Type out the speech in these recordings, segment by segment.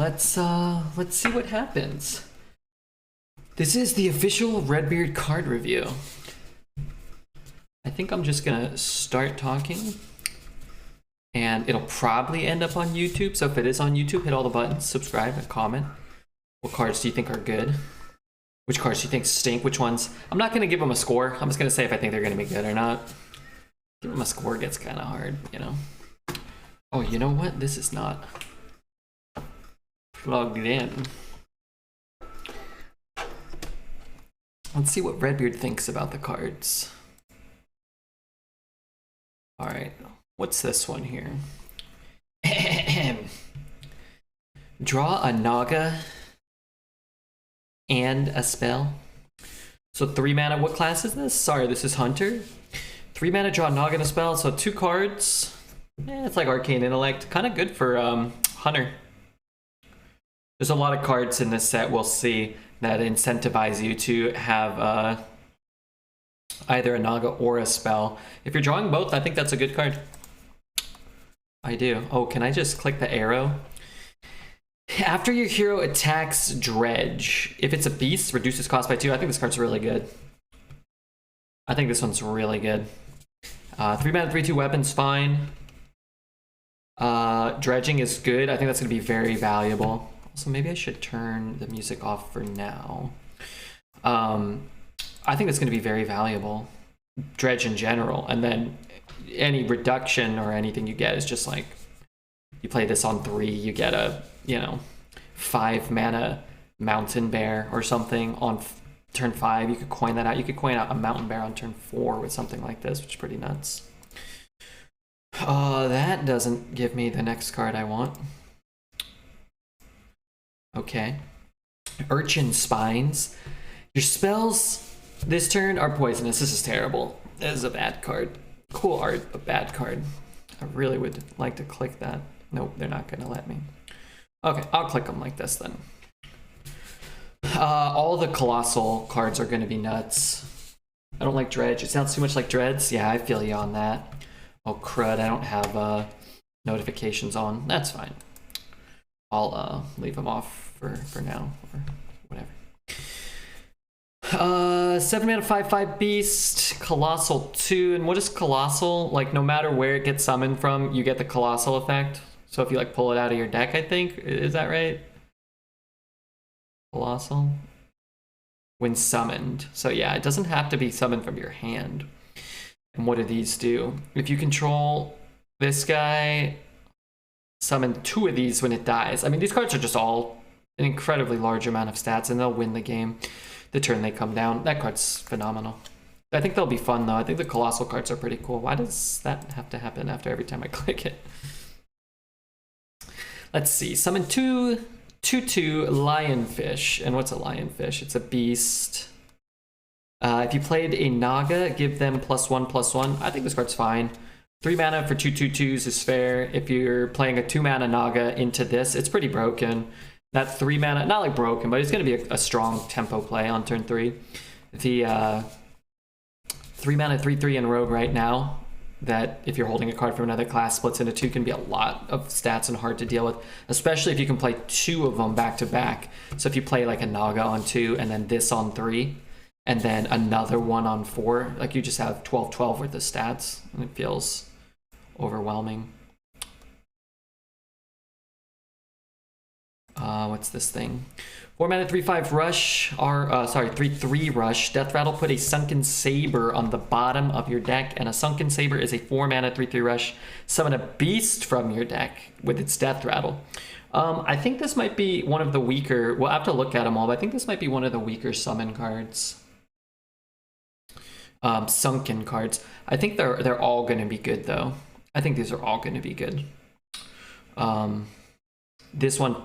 let's see what happens. This is the official Redbeard card review. I think I'm just gonna start talking, and it'll probably end up on YouTube. So if it is on YouTube, hit all the buttons, subscribe, and comment. What cards do you think are good? Which cards do you think stink? Which ones? I'm not gonna give them a score. I'm just gonna say if I think they're gonna be good or not. Give them a score gets kind of hard, you know. Oh, you know what? This is not plugged in. Let's see what Redbeard thinks about the cards. All right, what's this one here? Draw a Naga and a spell. So 3 mana, what class is this? Sorry, this is Hunter. 3 mana, draw a Naga and a spell, so 2 cards. It's like Arcane Intellect, kind of good for Hunter. There's a lot of cards in this set we'll see that incentivize you to have either a Naga or a spell. If you're drawing both, I think that's a good card. I do. Oh, can I just click the arrow? After your hero attacks Dredge, if it's a beast, reduces cost by 2. I think this card's really good. I think this one's really good. 3 mana, 3/2 weapons, fine. Dredging is good. I think that's going to be very valuable. So maybe I should turn the music off for now. I think it's going to be very valuable. Dredge in general. And then any reduction or anything you get is just like, you play this on 3, you get a, 5 mana Mountain Bear or something on turn 5. You could coin that out. You could coin out a Mountain Bear on turn 4 with something like this, which is pretty nuts. That doesn't give me the next card I want. Okay. Urchin Spines. Your spells this turn are poisonous. This is terrible. This is a bad card. Cool art, but bad card. I really would like to click that. Nope, they're not going to let me. Okay, I'll click them like this then. All the Colossal cards are going to be nuts. I don't like Dredge. It sounds too much like Dreads. Yeah, I feel you on that. Oh, crud, I don't have notifications on. That's fine. I'll leave them off for now, or whatever. 7 mana, 5/5 beast, Colossal 2. And what is Colossal? Like, no matter where it gets summoned from, you get the Colossal effect. So if you like pull it out of your deck, I think, is that right? Colossal when summoned. So yeah, it doesn't have to be summoned from your hand. And what do these do? If you control this guy, summon 2 of these when it dies. I mean, these cards are just all an incredibly large amount of stats, and they'll win the game the turn they come down. That card's phenomenal. I think they'll be fun, though. I think the Colossal cards are pretty cool. Why does that have to happen after every time I click it? Let's see. Summon 2/2 Lionfish. And what's a Lionfish? It's a beast. If you played a Naga, give them +1/+1. I think this card's fine. 3 mana for 2/2/2s is fair. If you're playing a 2 mana Naga into this, it's pretty broken. That 3 mana, not like broken, but it's going to be a strong tempo play on turn 3. The 3 mana 3/3 and Rogue right now, that if you're holding a card from another class splits into 2, can be a lot of stats and hard to deal with, especially if you can play 2 of them back to back. So if you play like a Naga on 2 and then this on 3, and then another one on 4, like you just have 12/12 worth of stats, and it feels overwhelming. What's this thing? 4 mana 3/5 rush, or 3/3 rush. Death Rattle, put a Sunken Saber on the bottom of your deck, and a Sunken Saber is a 4 mana 3/3 rush. Summon a beast from your deck with its Death Rattle. I think this might be one of the weaker, we'll have to look at them all, but I think this might be one of the weaker summon cards. Sunken cards. I think they're all going to be good, though. I think these are all going to be good. This one,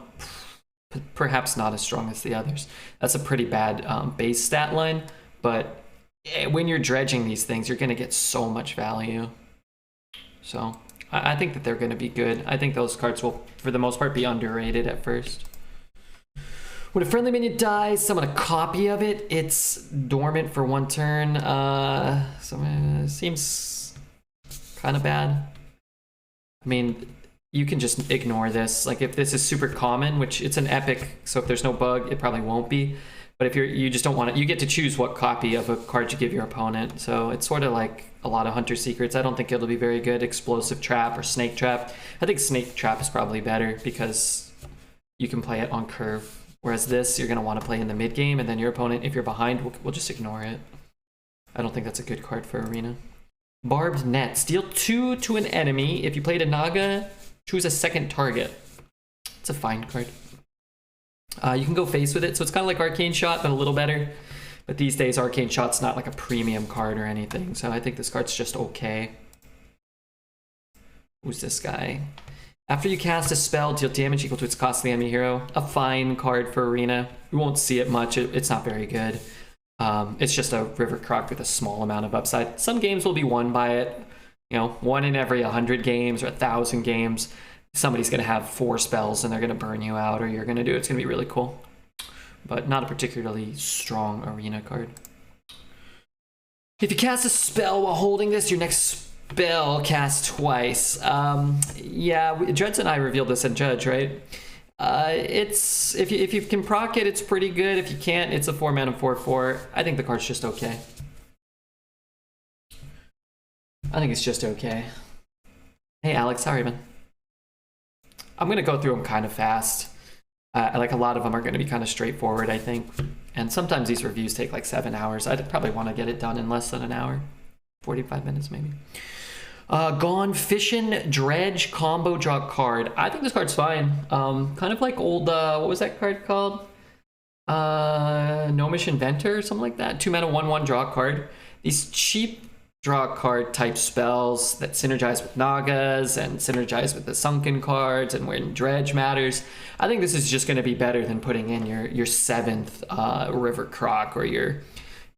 perhaps not as strong as the others. That's a pretty bad base stat line, but when you're dredging these things, you're going to get so much value. So I think that they're going to be good. I think those cards will, for the most part, be underrated at first. When a friendly minion dies, summon a copy of it. It's dormant for 1 turn. Seems kind of bad. I mean, you can just ignore this. Like if this is super common, which it's an epic, so if there's no bug, it probably won't be. But if you just don't want it, you get to choose what copy of a card you give your opponent. So it's sort of like a lot of Hunter Secrets. I don't think it'll be very good. Explosive Trap or Snake Trap. I think Snake Trap is probably better because you can play it on curve. Whereas this, you're going to want to play in the mid game, and then your opponent, if you're behind, will just ignore it. I don't think that's a good card for Arena. Barbed Nets. Deal 2 to an enemy. If you played a Naga, choose a second target. It's a fine card. You can go face with it, so it's kind of like Arcane Shot, but a little better. But these days, Arcane Shot's not like a premium card or anything, so I think this card's just okay. Who's this guy? After you cast a spell, deal damage equal to its cost to the enemy hero. A fine card for Arena. You won't see it much. It's not very good. It's just a River Croc with a small amount of upside. Some games will be won by it. You know, 1 in every 100 games or 1,000 games. Somebody's going to have 4 spells and they're going to burn you out, or you're going to do it. It's going to be really cool. But not a particularly strong Arena card. If you cast a spell while holding this, your next spell casts twice. Yeah, Dreads and I revealed this in Judge, right? It's if you can proc it, it's pretty good. If you can't, it's a 4-mana 4/4. I think the card's just okay. I think it's just okay. Hey Alex, how are you, man? I'm gonna go through them kind of fast. Like a lot of them are gonna be kind of straightforward, I think. And sometimes these reviews take like 7 hours. I'd probably want to get it done in less than an hour. 45 minutes maybe. Gone Fishin' Dredge combo draw card. I think this card's fine. Kind of like old, what was that card called? Gnomish Inventor or something like that. 2-mana 1/1 draw card. These cheap draw card type spells that synergize with Nagas and synergize with the Sunken cards and when Dredge matters. I think this is just going to be better than putting in your 7th River Croc or your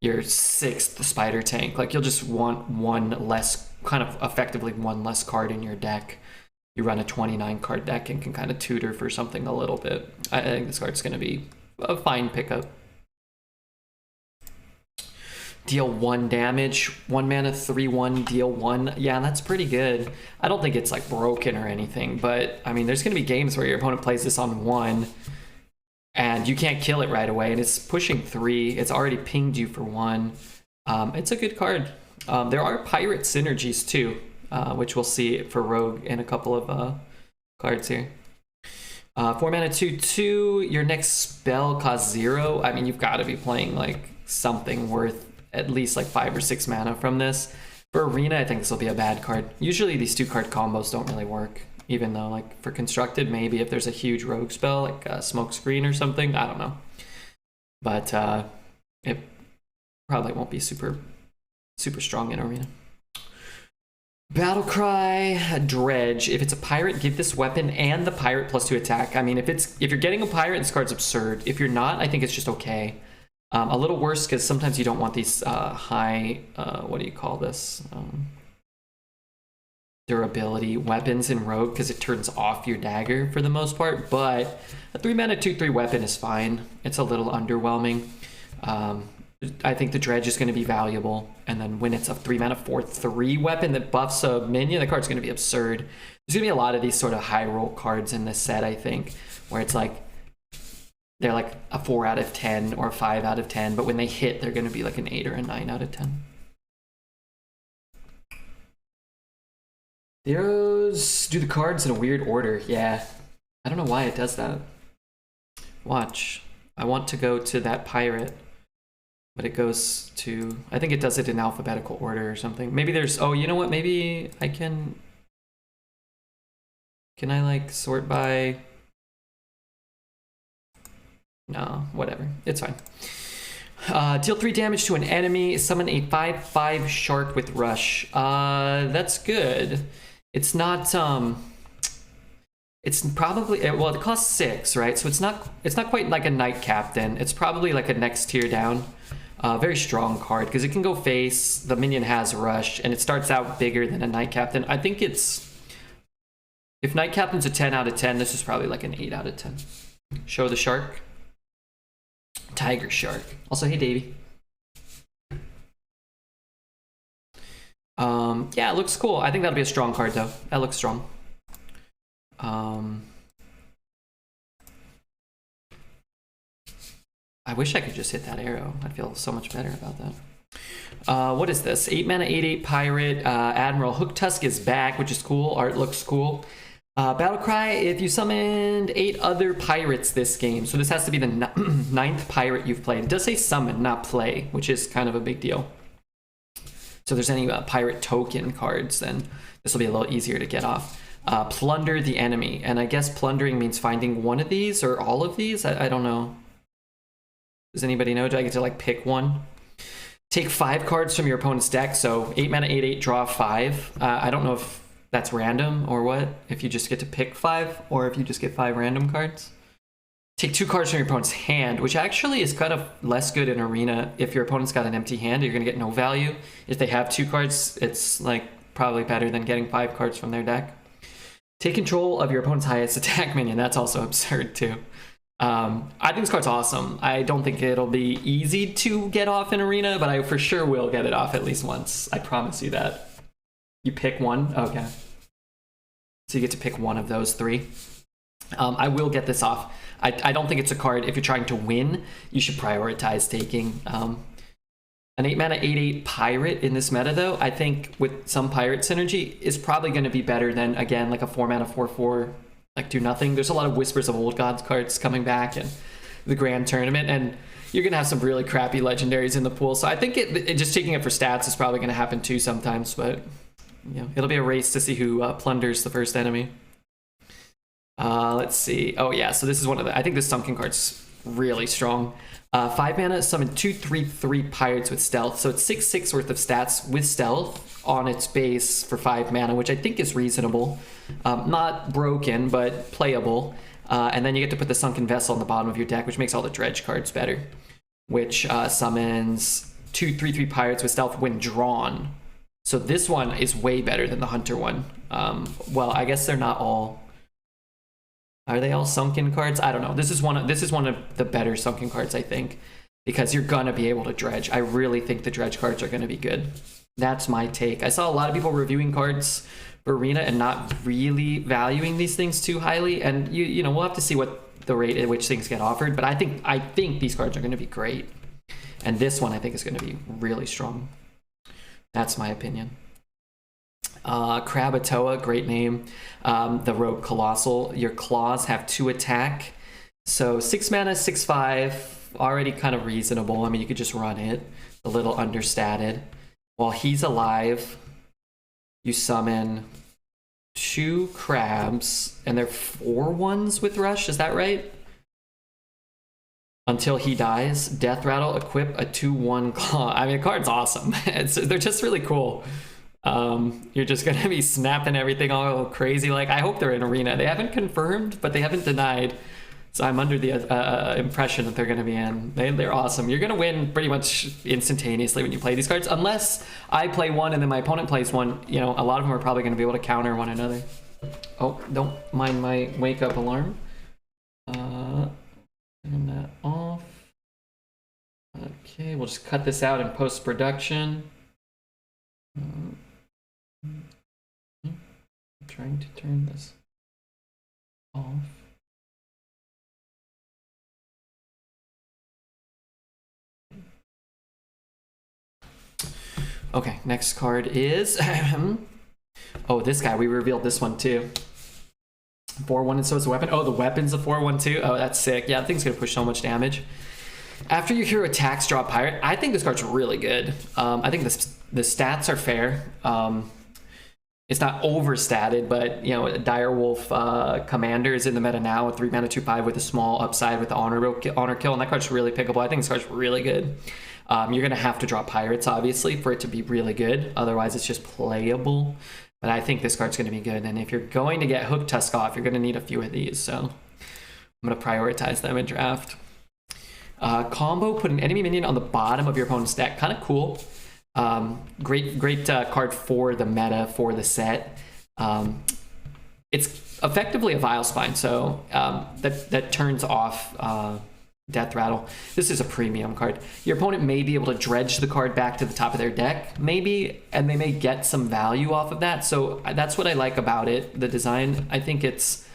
6th Spider Tank. Like you'll just want one less, kind of effectively one less card in your deck. You run a 29 card deck and can kind of tutor for something a little bit. I think this card's going to be a fine pickup. Deal 1 damage, 1 mana 3/1, deal 1. Yeah, that's pretty good. I don't think it's like broken or anything, but I mean, there's going to be games where your opponent plays this on 1 and you can't kill it right away, and it's pushing 3. It's already pinged you for 1. It's a good card. There are pirate synergies too, which we'll see for Rogue in a couple of cards here. 4 mana 2/2. Your next spell costs 0. I mean, you've got to be playing like something worth at least like 5 or 6 mana from this. For Arena, I think this will be a bad card. Usually these 2-card combos don't really work, even though like for Constructed, maybe if there's a huge Rogue spell like Smoke Screen or something, I don't know. But it probably won't be super strong in Arena. Battlecry Dredge. If it's a pirate, give this weapon and the pirate +2 attack. I mean, if you're getting a pirate, this card's absurd. If you're not, I think it's just okay. A little worse because sometimes you don't want these high, what do you call this? Durability weapons in Rogue because it turns off your dagger for the most part. But a 3-mana 2/3 weapon is fine. It's a little underwhelming. I think the Dredge is going to be valuable. And then when it's a 3-mana 4/3 weapon that buffs a minion, the card's going to be absurd. There's going to be a lot of these sort of high roll cards in this set, I think, where it's like, they're like a 4 out of 10 or a 5 out of 10, but when they hit, they're going to be like an 8 or a 9 out of 10. The arrows do the cards in a weird order. Yeah, I don't know why it does that. Watch. I want to go to that pirate, but it goes to, I think it does it in alphabetical order or something. Maybe there's, oh, you know what? Maybe I can I like sort by? No, whatever. It's fine. Deal 3 damage to an enemy. Summon a 5/5 shark with rush. That's good. It's not. It's probably, well, it costs 6, right? So it's not quite like a Knight Captain. It's probably like a next tier down. Very strong card because it can go face. The minion has rush, and it starts out bigger than a Knight Captain. I think it's, if Knight Captain's a 10 out of 10, this is probably like an 8 out of 10. Show the shark. Tiger Shark. Also, hey Davey. Yeah, it looks cool. I think that'll be a strong card though. That looks strong. I wish I could just hit that arrow. I'd feel so much better about that. What is this? 8 mana, 8/8 pirate. Admiral Hooktusk is back, which is cool. Art looks cool. Battlecry, if you summoned 8 other pirates this game, so this has to be the 9th pirate you've played. It does say summon, not play, which is kind of a big deal. So if there's any pirate token cards, then this will be a little easier to get off. Plunder the enemy, and I guess plundering means finding one of these or all of these. I don't know. Does anybody know? Do I get to like pick one? Take 5 cards from your opponent's deck. So 8 mana, 8/8, draw 5. I don't know if that's random or what. If you just get to pick 5, or if you just get 5 random cards. Take 2 cards from your opponent's hand, which actually is kind of less good in Arena. If your opponent's got an empty hand, you're gonna get no value. If they have 2 cards, it's like probably better than getting 5 cards from their deck. Take control of your opponent's highest attack minion. That's also absurd too. I think this card's awesome. I don't think it'll be easy to get off in Arena, but I for sure will get it off at least once. I promise you that. You pick one? Okay. So you get to pick one of those 3. I will get this off. I don't think it's a card, if you're trying to win, you should prioritize taking. An 8 mana, 8/8 pirate in this meta, though, I think with some pirate synergy, is probably going to be better than, again, like a 4 mana, 4/4, like do nothing. There's a lot of Whispers of Old Gods cards coming back and the Grand Tournament, and you're going to have some really crappy legendaries in the pool. So I think it just taking it for stats is probably going to happen too sometimes, but you know, it'll be a race to see who plunders the first enemy. Let's see. Oh yeah, so this is one of the, I think this Sunken card's really strong. 5 mana, summon 2/3/3 pirates with stealth. So it's 6/6 worth of stats with stealth on its base for 5 mana, which I think is reasonable. Not broken, but playable. And then you get to put the Sunken Vessel on the bottom of your deck, which makes all the dredge cards better. Which summons 2/3/3 pirates with stealth when drawn. So this one is way better than the Hunter one. Well, I guess they're not all. Are they all Sunken cards? I don't know. This is one of the better Sunken cards, I think, because you're gonna be able to dredge. I really think the dredge cards are gonna be good. That's my take. I saw a lot of people reviewing cards for Arena and not really valuing these things too highly. And you know, we'll have to see what the rate at which things get offered. But I think these cards are gonna be great. And this one I think is gonna be really strong. That's my opinion. Krabatoa, great name. The Rogue Colossal. Your claws have 2 attack. So 6 mana, 6/5, already kind of reasonable. I mean, you could just run it. A little understated. While he's alive, you summon 2 crabs, and they're 4/1s with rush, is that right? Until he dies, Death Rattle, equip a 2/1 claw. I mean, the card's awesome. They're just really cool. You're just gonna be snapping everything all crazy. Like, I hope they're in Arena. They haven't confirmed, but they haven't denied. So I'm under the impression that they're gonna be in. They're awesome. You're gonna win pretty much instantaneously when you play these cards, unless I play one and then my opponent plays one. You know, a lot of them are probably gonna be able to counter one another. Oh, don't mind my wake up alarm. Turn that off. Okay, we'll just cut this out in post-production. I'm trying to turn this off. Okay, next card is oh, this guy. We revealed this one too. 4/1, and so it's a weapon. Oh, the weapon's a 4/1 too. Oh, that's sick. Yeah, that thing's gonna push so much damage. After your hero attacks, draw a pirate. I think this card's really good. I think the stats are fair. It's not overstated, but you know, Direwolf Commander is in the meta now with 3 mana, 2/5 with a small upside with the honor kill, and that card's really pickable. I think this card's really good. You're gonna have to draw pirates, obviously, for it to be really good. Otherwise, it's just playable. But I think this card's gonna be good. And if you're going to get Hooktusk off, you're gonna need a few of these. So I'm gonna prioritize them in draft. Combo, put an enemy minion on the bottom of your opponent's deck. Kind of cool. Great card for the meta, for the set. It's effectively a Vile Spine, so that turns off Death Rattle. This is a premium card. Your opponent may be able to dredge the card back to the top of their deck, maybe, and they may get some value off of that. So that's what I like about it, the design. I think it's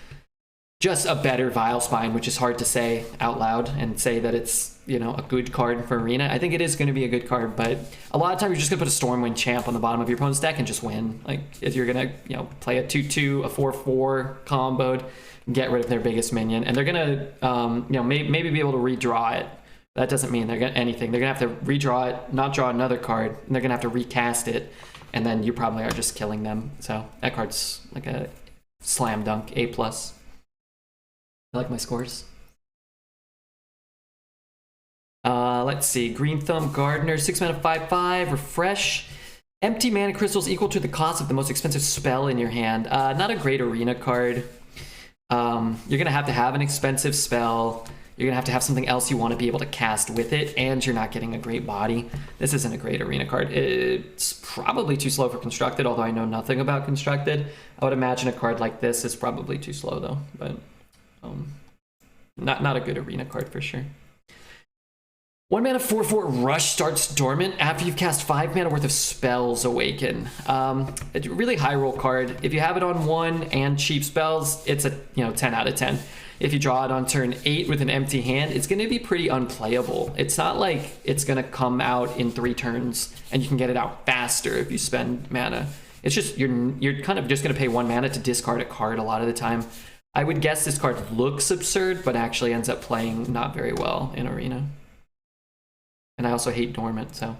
just a better Vile Spine, which is hard to say out loud and say that it's, you know, a good card for Arena. I think it is going to be a good card, but a lot of times you're just going to put a Stormwind Champ on the bottom of your opponent's deck and just win. Like, if you're going to, you know, play a 2/2, a 4/4 comboed, get rid of their biggest minion, and they're going to, you know, maybe be able to redraw it. That doesn't mean they're going to anything. They're going to have to redraw it, not draw another card, and they're going to have to recast it, and then you probably are just killing them. So that card's like a slam dunk, A+. I like my scores. Let's see. Green Thumb Gardener, 6 mana, 5/5, refresh. Empty mana crystals equal to the cost of the most expensive spell in your hand. Not a great Arena card. You're going to have an expensive spell. You're going to have something else you want to be able to cast with it, and you're not getting a great body. This isn't a great Arena card. It's probably too slow for Constructed, although I know nothing about Constructed. I would imagine a card like this is probably too slow, though. But not a good Arena card for sure. 1 mana 4/4 Rush starts dormant after you've cast 5 mana worth of spells awaken. It's a really high roll card. If you have it on 1 and cheap spells, it's a 10 out of 10. If you draw it on turn 8 with an empty hand, it's going to be pretty unplayable. It's not like it's going to come out in 3 turns and you can get it out faster if you spend mana. It's just you're kind of just going to pay 1 mana to discard a card a lot of the time. I would guess this card looks absurd, but actually ends up playing not very well in Arena. And I also hate Dormant, so.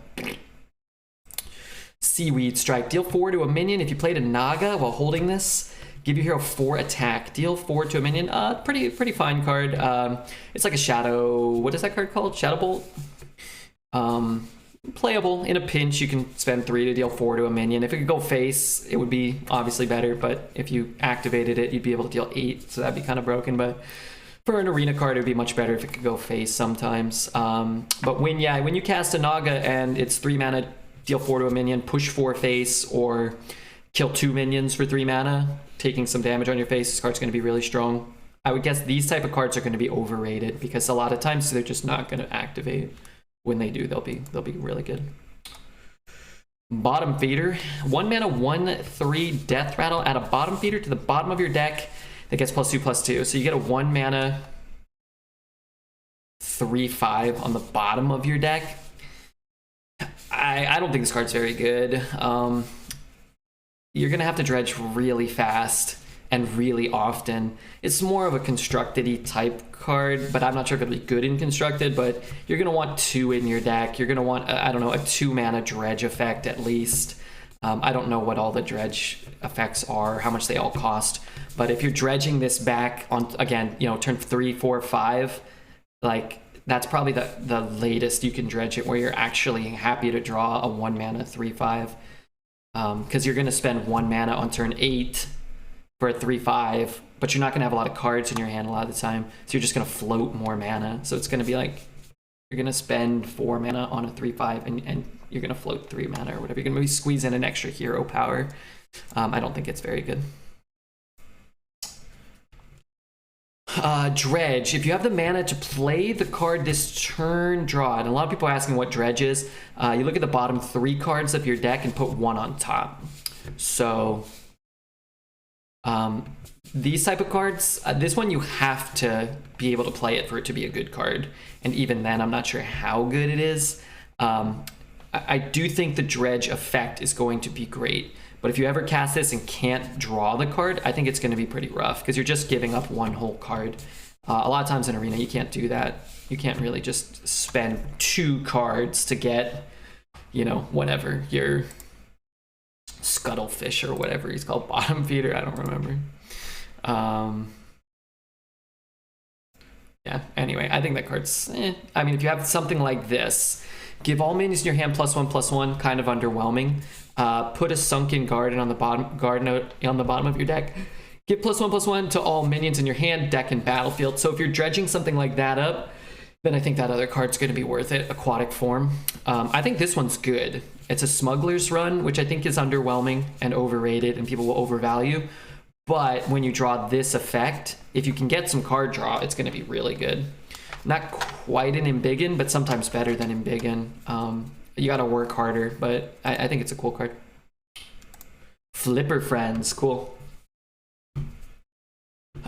Seaweed Strike. Deal 4 to a minion. If you played a Naga while holding this, give your hero 4 attack. Deal 4 to a minion. Pretty fine card. It's like a Shadow... What is that card called? Shadow Bolt? Playable. In a pinch, you can spend 3 to deal 4 to a minion. If it could go face, it would be obviously better, but if you activated it, you'd be able to deal 8, so that'd be kind of broken, but for an Arena card, it would be much better if it could go face sometimes. But when you cast a Naga and it's 3 mana, deal 4 to a minion, push 4 face, or kill 2 minions for 3 mana, taking some damage on your face, this card's going to be really strong. I would guess these type of cards are going to be overrated because a lot of times they're just not going to activate. When they do, they'll be really good. Bottom Feeder. 1 mana 1/3 Death Rattle. Add a Bottom Feeder to the bottom of your deck that gets +2/+2. So you get a 1 mana 3/5 on the bottom of your deck. I don't think this card's very good. You're gonna have to dredge really fast and really often. It's more of a constructed-y type card, but I'm not sure if it'll be good in constructed, but you're gonna want 2 in your deck. You're gonna want, I don't know, a 2 mana dredge effect at least. I don't know what all the dredge effects are, how much they all cost, but if you're dredging this back on, again, turn 3, 4, 5, like, that's probably the latest you can dredge it where you're actually happy to draw a 1 mana 3/5. Because you're gonna spend 1 mana on turn 8 for a 3/5, but you're not gonna have a lot of cards in your hand a lot of the time, so you're just gonna float more mana. So it's gonna be like you're gonna spend 4 mana on a 3/5 and you're gonna float 3 mana or whatever. You're gonna maybe squeeze in an extra hero power. I don't think it's very good. Dredge. If you have the mana to play the card this turn, draw it. And a lot of people are asking what dredge is. You look at the bottom 3 cards of your deck and put 1 on top. So these type of cards, this one you have to be able to play it for it to be a good card, and even then I'm not sure how good it is. I do think the dredge effect is going to be great, but if you ever cast this and can't draw the card, I think it's going to be pretty rough because you're just giving up 1 whole card. A lot of times in Arena you can't do that. You can't really just spend 2 cards to get, whatever, your Scuttlefish or whatever he's called, Bottom Feeder, I don't remember. Yeah, anyway, I think that card's I mean, if you have something like this, give all minions in your hand +1/+1, kind of underwhelming. Put a Sunken Garden on the bottom of your deck. Give +1/+1 to all minions in your hand, deck, and battlefield. So if you're dredging something like that up, then I think that other card's going to be worth it. Aquatic Form. I think this one's good. It's a Smuggler's Run, which I think is underwhelming and overrated, and people will overvalue. But when you draw this effect, if you can get some card draw, it's going to be really good. Not quite an Embiggen, but sometimes better than Embiggen. You got to work harder, but I think it's a cool card. Flipper Friends, cool.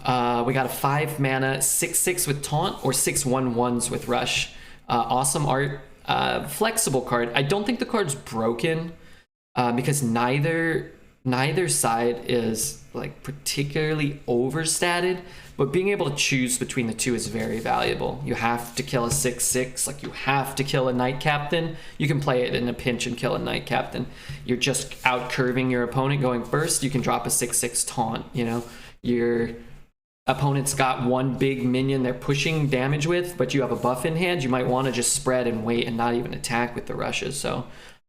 We got a 5 mana 6/6 with taunt or 6 1/1s with rush. Awesome art. Flexible card. I don't think the card's broken because neither side is like particularly overstated, but being able to choose between the two is very valuable. You have to kill a 6/6, like you have to kill a Knight Captain. You can play it in a pinch and kill a Knight Captain. You're just out curving your opponent going first. You can drop a 6/6 taunt, you know. Your opponent's got one big minion they're pushing damage with, but you have a buff in hand. You might want to just spread and wait and not even attack with the rushes. So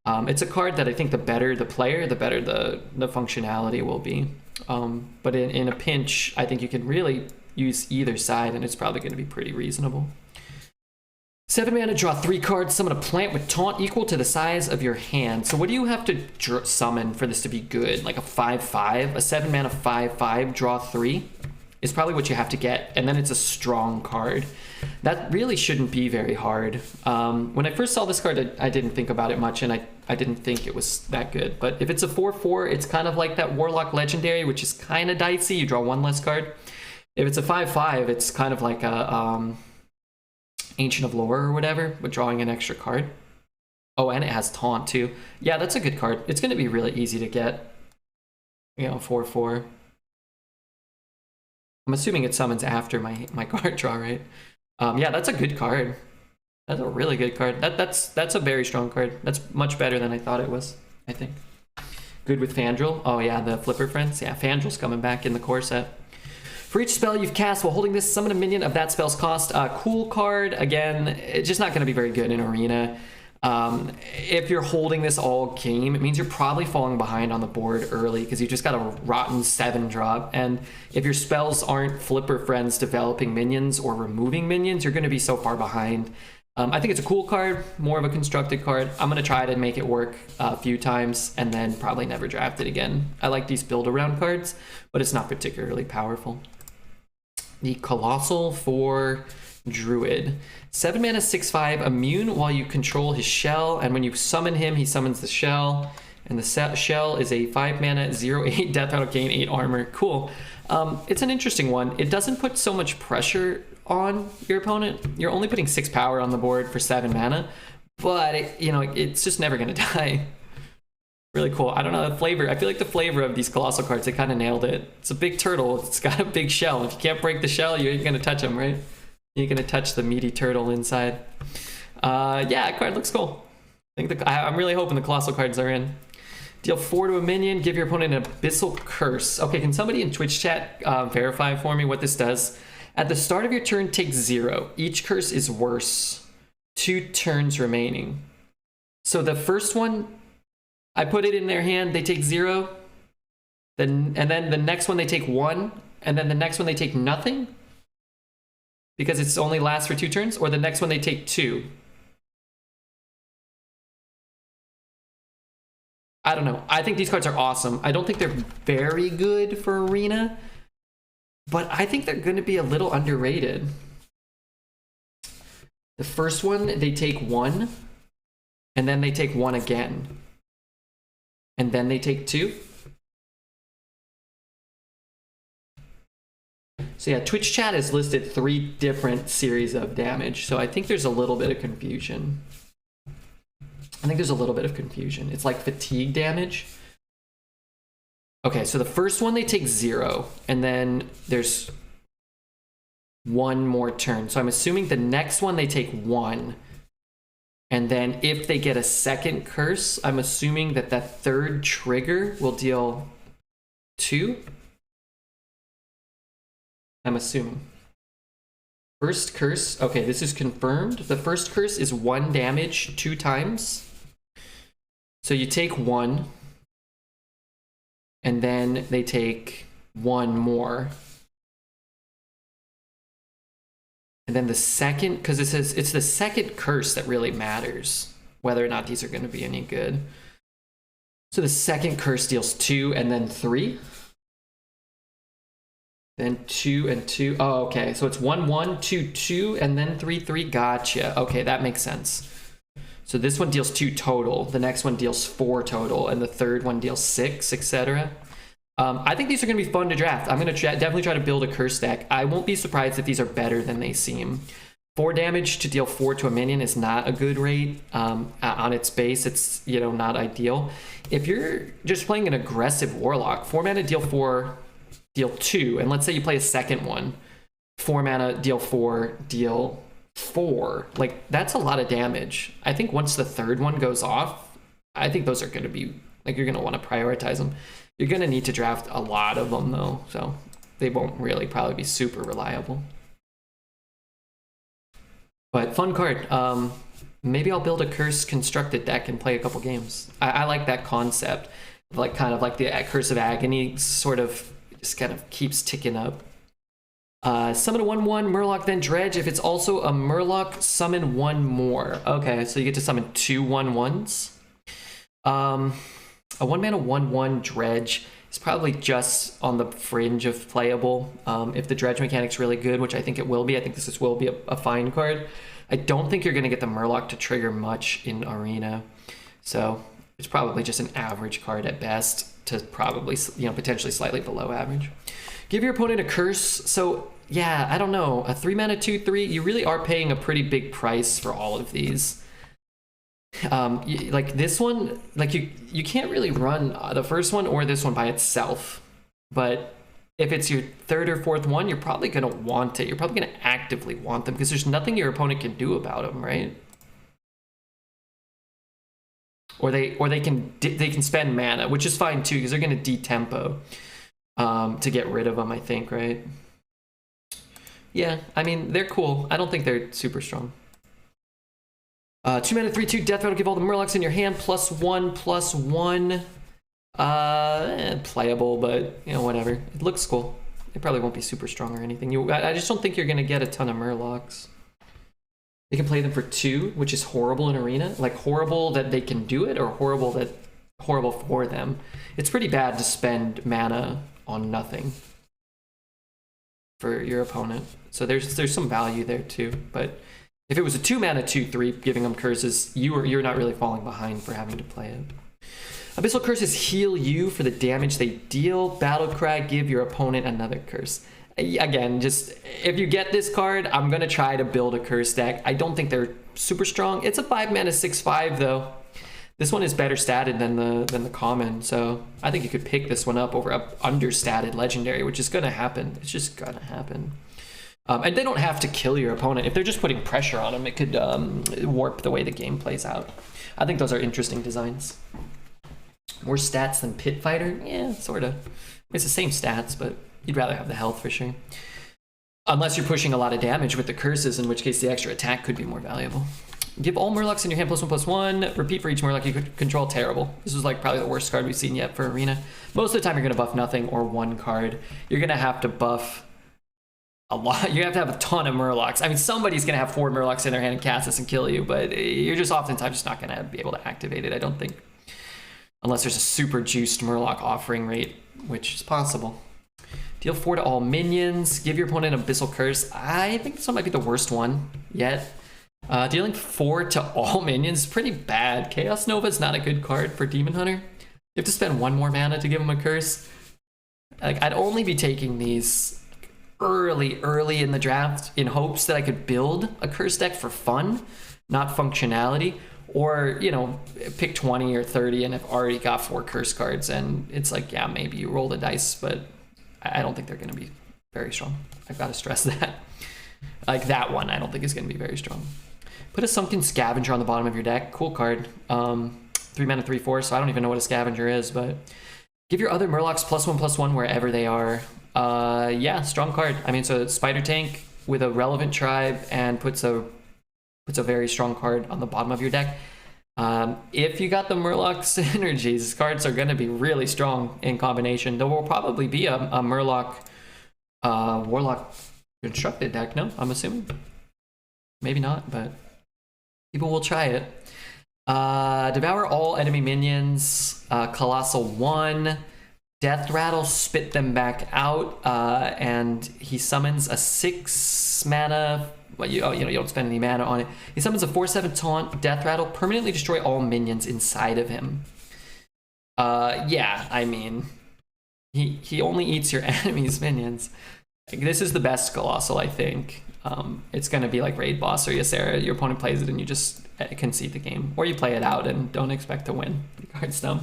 it's a card that I think the better the player, the better the functionality will be. But in a pinch, I think you can really use either side, and it's probably going to be pretty reasonable. 7 mana, draw 3 cards, summon a plant with taunt equal to the size of your hand. So what do you have to summon for this to be good? Like a 5/5, a 7 mana 5/5, draw 3 is probably what you have to get, and then it's a strong card. That really shouldn't be very hard. When I first saw this card, I didn't think about it much, and I didn't think it was that good. But if it's a 4/4, it's kind of like that Warlock Legendary, which is kind of dicey. You draw 1 less card. If it's a 5/5, it's kind of like a Ancient of Lore or whatever, with drawing an extra card. Oh, and it has taunt too. Yeah, that's a good card. It's going to be really easy to get. You know, 4/4. I'm assuming it summons after my card draw, right? Yeah, that's a good card. That's a really good card. That's a very strong card. That's much better than I thought it was, I think. Good with Fandral. Oh yeah, the Flipper Friends. Yeah, Fandral's coming back in the core set. For each spell you've cast while holding this, summon a minion of that spell's cost. Cool card. Again, it's just not going to be very good in Arena. If you're holding this all game, it means you're probably falling behind on the board early because you just got a rotten 7 drop. And if your spells aren't Flipper Friends developing minions or removing minions, you're going to be so far behind. I think it's a cool card, more of a constructed card. I'm going to try to make it work a few times and then probably never draft it again. I like these build around cards, but it's not particularly powerful. The Colossal for Druid. 7 mana 6/5, immune while you control his shell, and when you summon him, he summons the shell, and the shell is a 5 mana 0/8 death rattle, gain 8 armor. Cool. It's an interesting one. It doesn't put so much pressure on your opponent. You're only putting 6 power on the board for 7 mana, but it's just never gonna die. Really cool. I don't know the flavor. I feel like the flavor of these Colossal cards, they kind of nailed it. It's a big turtle. It's got a big shell. If you can't break the shell, you ain't gonna touch him, right? You're gonna touch the meaty turtle inside. Yeah, card looks cool. I'm really hoping the Colossal cards are in. Deal 4 to a minion. Give your opponent an Abyssal Curse. Okay, can somebody in Twitch chat verify for me what this does? At the start of your turn, take 0. Each curse is worse. 2 turns remaining. So the first one, I put it in their hand, they take 0. And then the next one they take 1. And then the next one they take nothing. Because it's only lasts for 2 turns, or the next one they take 2. I don't know. I think these cards are awesome. I don't think they're very good for Arena, but I think they're going to be a little underrated. The first one, they take 1, and then they take 1 again. And then they take 2. So yeah, Twitch chat has listed 3 different series of damage. So I think there's a little bit of confusion. It's like fatigue damage. Okay, so the first one they take 0, and then there's 1 more turn. So I'm assuming the next one they take 1. And then if they get a second curse, I'm assuming that that third trigger will deal 2. I'm assuming. First curse, okay, this is confirmed. The first curse is 1 damage 2 times. So you take 1, and then they take 1 more. And then the second, because it says it's the second curse that really matters, whether or not these are going to be any good. So the second curse deals 2 and then 3. Then 2 and 2. Oh, okay. So it's 1, 1, 2, 2, and then 3, 3. Gotcha. Okay, that makes sense. So this one deals 2 total. The next one deals 4 total, and the third one deals 6, etc. I think these are going to be fun to draft. I'm going to definitely try to build a curse deck. I won't be surprised if these are better than they seem. 4 damage to deal 4 to a minion is not a good rate. On its base, it's, you know, not ideal. If you're just playing an aggressive Warlock, 4 mana, deal 4, deal 2. And let's say you play a second one. 4 mana, deal 4, deal 4. Like, that's a lot of damage. I think once the third one goes off, I think those are going to be, like, you're going to want to prioritize them. You're going to need to draft a lot of them, though, so they won't really probably be super reliable. But fun card. Maybe I'll build a curse constructed deck and play a couple games. I like that concept. Like, kind of like the Curse of Agony sort of just kind of keeps ticking up. Summon a 1/1 Murloc, then Dredge. If it's also a Murloc, summon 1 more. Okay, so you get to summon 2 1/1s. A 1 mana 1/1 Dredge is probably just on the fringe of playable. If the Dredge mechanic's really good, which I think it will be, I think this will be a fine card. I don't think you're going to get the Murloc to trigger much in Arena. So it's probably just an average card at best to probably, you know, potentially slightly below average. Give your opponent a curse. So yeah, I don't know. A 3 mana 2/3, you really are paying a pretty big price for all of these. Like this one, like you can't really run the first one or this one by itself, but if it's your third or fourth one, you're probably going to want it. You're probably going to actively want them because there's nothing your opponent can do about them, right? Or they can spend mana, which is fine too because they're going to detempo to get rid of them, I think, right? Yeah, I mean, they're cool. I don't think they're super strong. 2 mana 3/2 Death Rattle, give all the Murlocs in your hand +1/+1. Playable, but you know, whatever. It looks cool. It probably won't be super strong or anything. I just don't think you're gonna get a ton of Murlocs. You can play them for 2, which is horrible in Arena. Like horrible that they can do it, or horrible for them. It's pretty bad to spend mana on nothing for your opponent. So there's some value there too, but. If it was a 2 mana 2/3 giving them curses, you're not really falling behind for having to play it. Abyssal curses heal you for the damage they deal. Battlecry, give your opponent another curse. Again, just if you get this card, I'm gonna try to build a curse deck. I don't think they're super strong. It's a 5 mana 6/5 though. This one is better statted than the common, so I think you could pick this one up over a understatted legendary, which is gonna happen. It's just gonna happen. And they don't have to kill your opponent. If they're just putting pressure on them, it could warp the way the game plays out. I think those are interesting designs. More stats than Pit Fighter? Yeah, sort of. It's the same stats, but you'd rather have the health for sure. Unless you're pushing a lot of damage with the curses, in which case the extra attack could be more valuable. Give all Murlocs in your hand +1/+1. Repeat for each Murloc you could control. Terrible. This is like probably the worst card we've seen yet for Arena. Most of the time you're going to buff nothing or 1 card. You're going to have to buff a lot. You have to have a ton of Murlocs. I mean, somebody's gonna have 4 Murlocs in their hand and cast this and kill you, but you're just oftentimes just not gonna be able to activate it, I don't think, unless there's a super juiced Murloc offering rate, which is possible. Deal 4 to all minions. Give your opponent an Abyssal Curse. I think this one might be the worst one yet. Dealing 4 to all minions is pretty bad. Chaos Nova is not a good card for Demon Hunter. You have to spend 1 more mana to give him a curse. Like, I'd only be taking these early in the draft in hopes that I could build a curse deck for fun, not functionality, or, you know, pick 20 or 30 and I've already got 4 curse cards and it's like, yeah, maybe you roll the dice, but I don't think they're going to be very strong. I've got to stress that. Like that one, I don't think is going to be very strong. Put a Sunken Scavenger on the bottom of your deck. Cool card. 3 mana 3/4, so I don't even know what a Scavenger is, but give your other Murlocs +1/+1 wherever they are. Yeah, strong card. I mean, so it's Spider Tank with a relevant tribe and puts a very strong card on the bottom of your deck. If you got the Murloc synergies, cards are going to be really strong in combination. There will probably be a Murloc Warlock constructed deck, no? I'm assuming. Maybe not, but people will try it. Devour all enemy minions. Colossal 1. Death Rattle, spit them back out, and he summons a 6 mana. Well, you don't spend any mana on it. He summons a 4/7 taunt. Death Rattle, permanently destroy all minions inside of him. Yeah, I mean, He only eats your enemy's minions. Like, this is the best Colossal, I think. It's gonna be like raid boss or Ysera. Your opponent plays it and you just concede the game, or you play it out and don't expect to win. The card's dumb.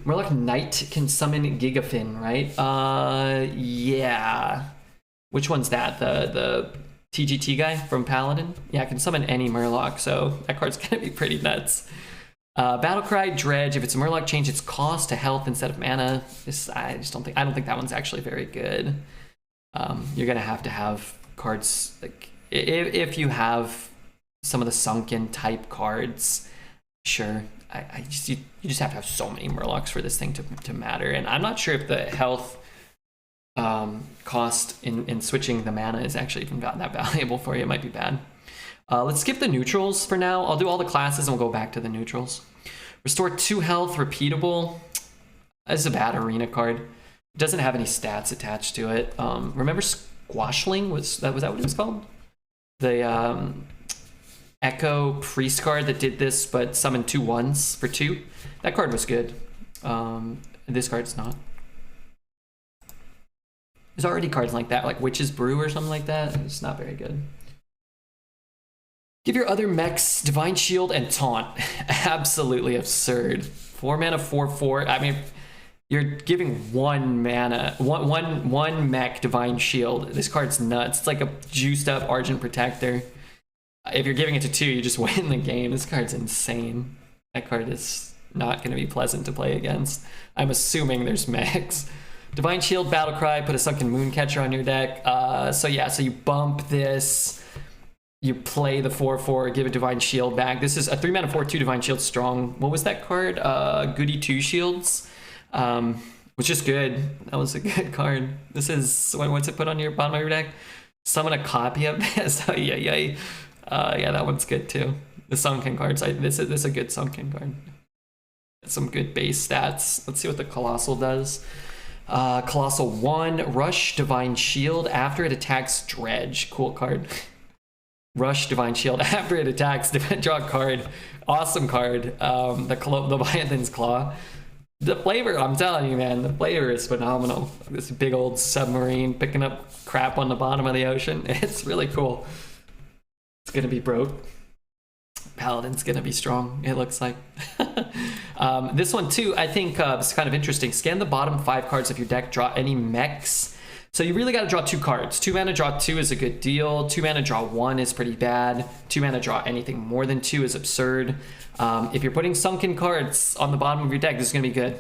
Murloc Knight can summon Gigafin, right? Yeah. Which one's that? The TGT guy from Paladin? Yeah, I can summon any Murloc, so that card's gonna be pretty nuts. Battlecry Dredge. If it's a Murloc, change its cost to health instead of mana. I don't think that one's actually very good. You're gonna have to have cards like if you have some of the Sunken type cards. Sure, you just have to have so many Murlocs for this thing to matter. And I'm not sure if the health cost in switching the mana is actually even that valuable for you. It might be bad. Let's skip the neutrals for now. I'll do all the classes and we'll go back to the neutrals. Restore 2 health, repeatable. This is a bad arena card. It doesn't have any stats attached to it. Remember Squashling? Was that what it was called? The Echo Priest card that did this, but summoned 2 1s for 2. That card was good. This card's not. There's already cards like that, like Witch's Brew or something like that. It's not very good. Give your other mechs Divine Shield and Taunt. Absolutely absurd. 4 mana, 4/4. I mean, you're giving one mech Divine Shield. This card's nuts. It's like a juiced up Argent Protector. If you're giving it to 2, you just win the game. This card's insane. That card is not going to be pleasant to play against. I'm assuming there's mechs. Divine Shield, Battlecry, put a Sunken Mooncatcher on your deck. So you bump this. You play the 4/4, give a Divine Shield back. This is a 3 mana 4/2 Divine Shield strong. What was that card? Goody 2 Shields, which is good. That was a good card. This is what's it put on your bottom of your deck? Summon a copy of this. Yeah, that one's good too. The Sunken cards. This is a good Sunken card. Some good base stats. Let's see what the Colossal does. Colossal 1, Rush Divine Shield after it attacks Dredge. Cool card. Rush Divine Shield after it attacks, draw a card. Awesome card. The Leviathan's Claw. The flavor, I'm telling you, man, the flavor is phenomenal. This big old submarine picking up crap on the bottom of the ocean. It's really cool. It's gonna be broke. Paladin's gonna be strong, it looks like. This one too, I think is kind of interesting. Scan the bottom 5 cards of your deck, draw any mechs. So you really got to draw 2 cards. 2 mana draw 2 is a good deal. 2 mana draw 1 is pretty bad. 2 mana draw anything more than 2 is absurd. If you're putting Sunken cards on the bottom of your deck, this is gonna be good.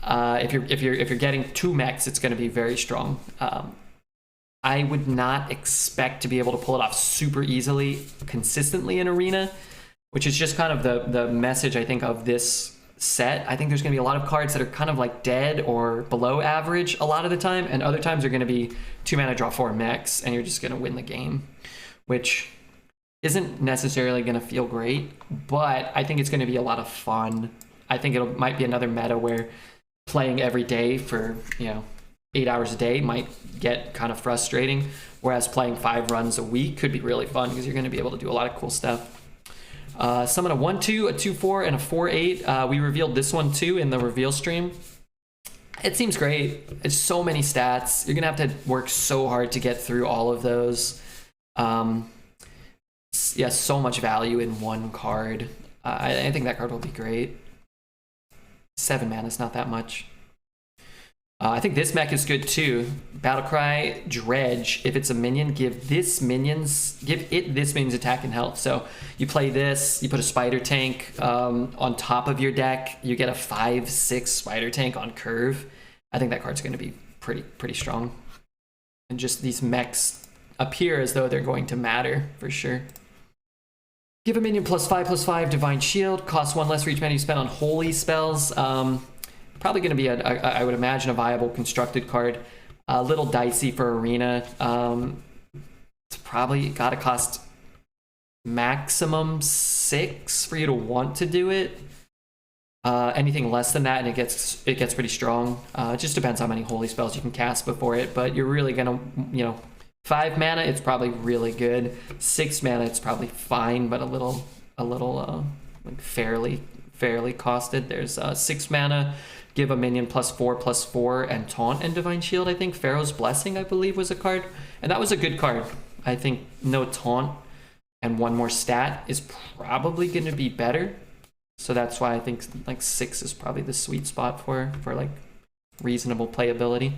If you're getting 2 mechs, it's gonna be very strong. I would not expect to be able to pull it off super easily, consistently in Arena, which is just kind of the message I think of this set. I think there's going to be a lot of cards that are kind of like dead or below average a lot of the time, and other times are going to be 2 mana draw 4 mechs and you're just going to win the game, which isn't necessarily going to feel great, but I think it's going to be a lot of fun. I think it might be another meta where playing every day for 8 hours a day might get kind of frustrating, whereas playing 5 runs a week could be really fun because you're going to be able to do a lot of cool stuff. Summon a 1/2, a 2/4, and a 4/8. We revealed this one too in the reveal stream. It seems great. It's so many stats. You're gonna have to work so hard to get through all of those. Yeah, so much value in one card. I think that card will be great. 7 mana is not that much. I think this mech is good too. Battlecry Dredge. If it's a minion, give it this minion's attack and health. So you play this, you put a spider tank on top of your deck, you get a 5/6 spider tank on curve. I think that card's going to be pretty strong. And just these mechs appear as though they're going to matter for sure. Give a minion +5/5 Divine Shield. Costs 1 less for each mana you spend on holy spells. Probably going to be, I would imagine, a viable constructed card. A little dicey for Arena. It's probably got to cost maximum 6 for you to want to do it. Anything less than that, and it gets pretty strong. It just depends how many holy spells you can cast before it, but you're really going to, 5 mana, it's probably really good. 6 mana, it's probably fine, but a little like fairly costed. There's 6 mana give a minion +4/+4 and taunt and Divine Shield. I think Pharaoh's Blessing, I believe, was a card, and that was a good card. I think no taunt and one more stat is probably going to be better. So that's why I think like 6 is probably the sweet spot for like reasonable playability.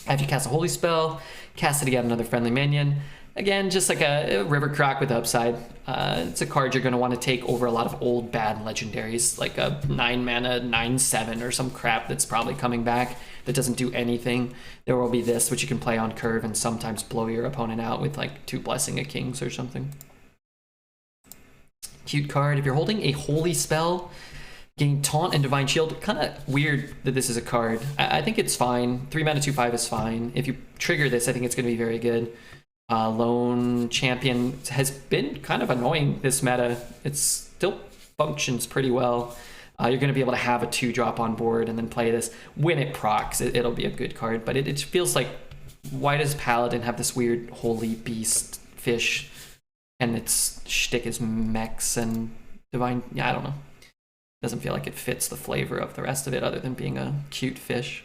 After you cast a holy spell, cast it again another friendly minion. Again, just like a River Croc with upside. It's a card you're going to want to take over a lot of old bad legendaries, like a 9 mana 9/7 or some crap that's probably coming back that doesn't do anything. There will be this, which you can play on curve and sometimes blow your opponent out with like 2 Blessing of Kings or something. Cute card. If you're holding a holy spell, gain taunt and Divine Shield. Kind of weird that this is a card. I think it's fine. 3 mana 2/5 is fine. If you trigger this, I think it's going to be very good. Lone Champion has been kind of annoying this meta. It still functions pretty well. You're going to be able to have a 2-drop on board and then play this. When it procs, it'll be a good card. But it feels like, why does Paladin have this weird holy beast fish? And its shtick is mechs and divine. Yeah, I don't know. Doesn't feel like it fits the flavor of the rest of it other than being a cute fish.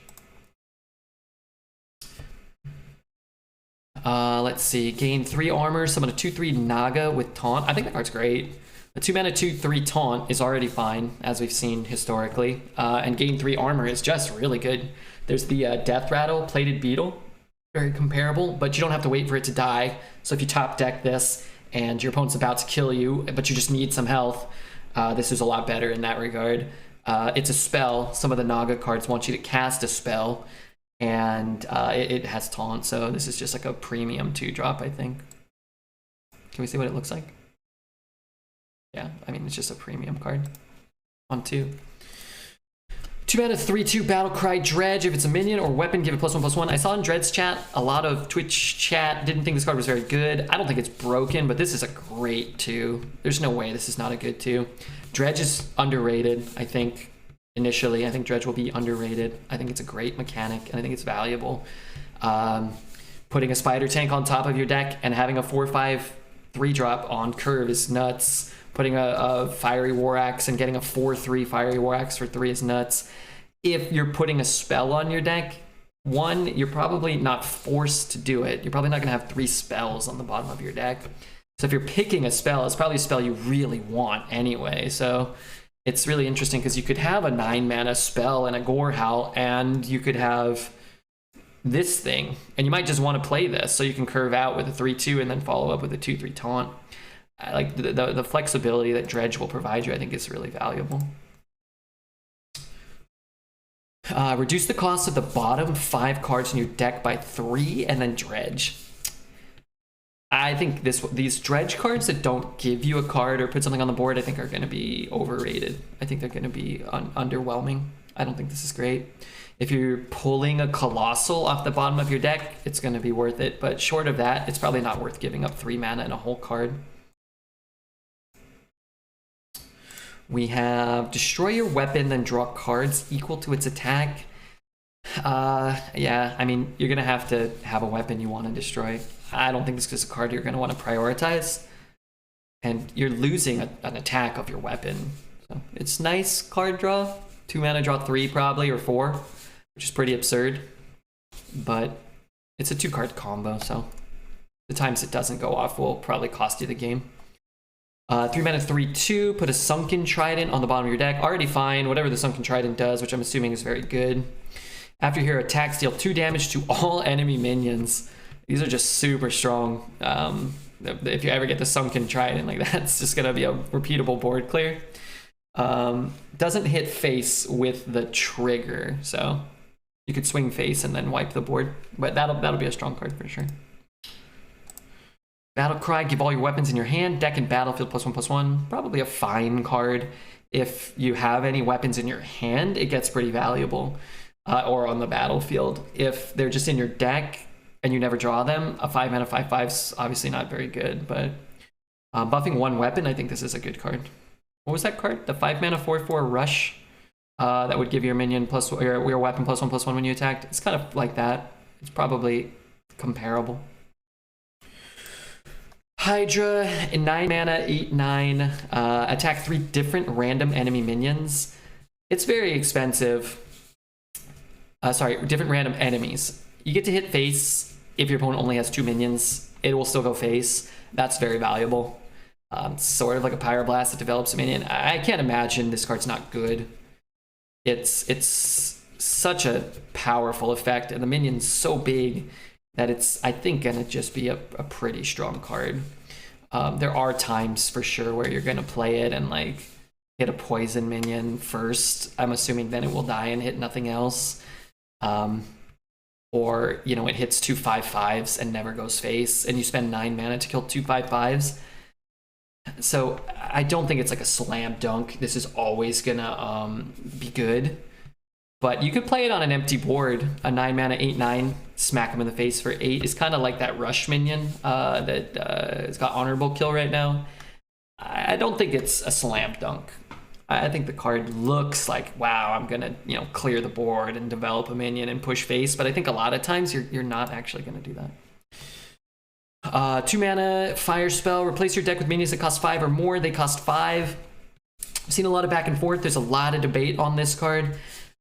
Let's see. Gain 3 armor, summon a 2/3 Naga with taunt. I think that card's great. A 2 mana 2/3 taunt is already fine, as we've seen historically. And gain 3 armor is just really good. There's the Death Rattle, Plated Beetle. Very comparable, but you don't have to wait for it to die. So if you top deck this and your opponent's about to kill you, but you just need some health, this is a lot better in that regard. It's a spell. Some of the Naga cards want you to cast a spell, and it has taunt, so this is just like a premium 2-drop, I think. Can we see what it looks like? Yeah, I mean, it's just a premium card on 2. 2 mana 3/2 Battlecry Dredge. If it's a minion or weapon, give it +1/+1. I saw in Dred's chat, a lot of Twitch chat didn't think this card was very good. I don't think it's broken, but this is a great 2. There's no way this is not a good 2. Dredge is underrated, I think. Initially, I think Dredge will be underrated. I think it's a great mechanic, and I think it's valuable. Putting a Spider Tank on top of your deck and having a 4/5 3-drop on curve is nuts. Putting a Fiery War Axe and getting a 4/3 Fiery War Axe for 3 is nuts. If you're putting a spell on your deck, 1, you're probably not forced to do it. You're probably not going to have 3 spells on the bottom of your deck. So if you're picking a spell, it's probably a spell you really want anyway. So it's really interesting because you could have a 9 mana spell and a Gore Howl, and you could have this thing, and you might just want to play this so you can curve out with a 3/2 and then follow up with a 2/3 taunt. I like the flexibility that Dredge will provide you. I think is really valuable. Reduce the cost of the bottom 5 cards in your deck by 3 and then Dredge. I think these Dredge cards that don't give you a card or put something on the board, I think are going to be overrated. I think they're going to be underwhelming. I don't think this is great. If you're pulling a Colossal off the bottom of your deck, it's going to be worth it. But short of that, it's probably not worth giving up 3 mana and a whole card. We have destroy your weapon, then draw cards equal to its attack. Yeah, I mean, you're going to have a weapon you want to destroy. I don't think this is a card you're going to want to prioritize. And you're losing an attack of your weapon. So it's nice card draw. 2 mana draw 3 probably, or 4, which is pretty absurd. But it's a 2-card combo, so the times it doesn't go off will probably cost you the game. 3 mana 3/2, put a Sunken Trident on the bottom of your deck. Already fine, whatever the Sunken Trident does, which I'm assuming is very good. After your attacks, deal 2 damage to all enemy minions. These are just super strong. If you ever get the Sunken Trident, like that's just gonna be a repeatable board clear. Doesn't hit face with the trigger, so you could swing face and then wipe the board, but that'll be a strong card for sure. Battlecry, give all your weapons in your hand, deck and battlefield +1/+1. Probably a fine card. If you have any weapons in your hand, it gets pretty valuable, or on the battlefield. If they're just in your deck and you never draw them, a 5 mana 5/5's obviously not very good, but buffing 1 weapon, I think this is a good card. What was that card? The 5 mana 4/4 Rush that would give your minion your weapon +1/+1 when you attacked. It's kind of like that. It's probably comparable. Hydra, 9 mana, 8/9, attack 3 different random enemy minions. It's very expensive. different random enemies. You get to hit face if your opponent only has 2 minions. It will still go face. That's very valuable. Sort of like a Pyroblast that develops a minion. I can't imagine this card's not good. It's such a powerful effect, and the minion's so big that it's, I think, gonna just be a pretty strong card. There are times for sure where you're gonna play it and like hit a poison minion first. I'm assuming then it will die and hit nothing else. Or, you know, it hits 2 5/5s and never goes face, and you spend 9 mana to kill 2 5/5s. So I don't think it's like a slam dunk. This is always gonna be good. But you could play it on an empty board. A 9 mana 8/9, smack him in the face for 8 is kind of like that rush minion that has got honorable kill right now. I don't think it's a slam dunk. I think the card looks like, wow, I'm gonna, you know, clear the board and develop a minion and push face. But I think a lot of times you're not actually gonna do that. 2 mana fire spell. Replace your deck with minions that cost 5 or more. They cost 5. I've seen a lot of back and forth. There's a lot of debate on this card.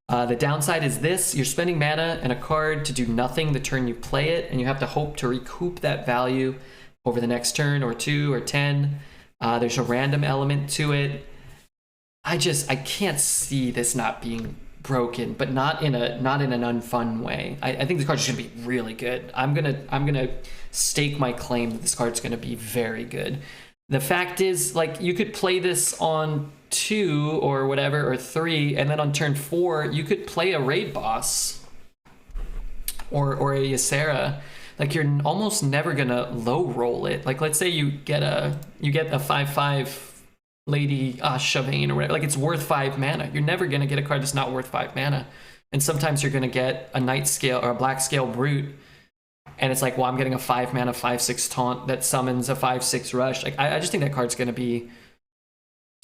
The downside is this: you're spending mana and a card to do nothing the turn you play it, and you have to hope to recoup that value over the next turn or 2 or 10. There's a random element to it. I can't see this not being broken, but not in an unfun way. I think this card's gonna be really good. I'm gonna stake my claim that this card's gonna be very good. The fact is, like, you could play this on 2 or whatever, or 3, and then on turn 4 you could play a raid boss or a Ysera. Like, you're almost never gonna low roll it. Like, let's say you get a 5/5 Lady Shavane or whatever. Like, it's worth 5 mana. You're never gonna get a card that's not worth 5 mana. And sometimes you're gonna get a Night Scale or a Black Scale Brute, and it's like, well, I'm getting a 5 mana 5/6 taunt that summons a 5/6 rush. Like, I just think that card's gonna be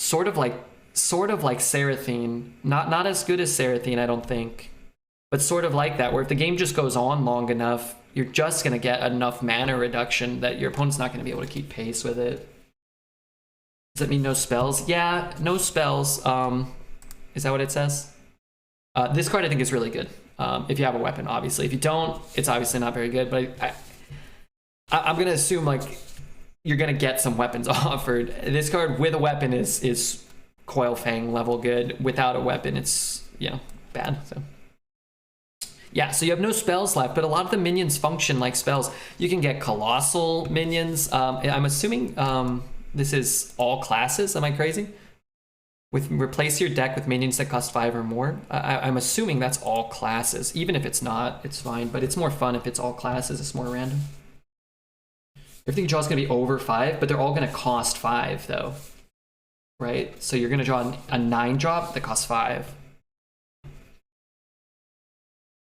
sort of like Seraphine. Not as good as Seraphine, I don't think, but sort of like that, where if the game just goes on long enough, you're just gonna get enough mana reduction that your opponent's not gonna be able to keep pace with it. Does that mean no spells? Yeah, no spells. Is that what it says? This card I think is really good. If you have a weapon, obviously. If you don't, it's obviously not very good. But I'm gonna assume like you're gonna get some weapons offered. This card with a weapon is Coil Fang level good. Without a weapon, it's, you know, bad. So yeah, so you have no spells left, but a lot of the minions function like spells. You can get Colossal minions. I'm assuming this is all classes. Am I crazy? Replace your deck with minions that cost 5 or more. I'm assuming that's all classes. Even if it's not, it's fine. But it's more fun if it's all classes. It's more random. Everything you draw is going to be over 5, but they're all going to cost 5, though. Right? So you're going to draw a 9-drop that costs 5.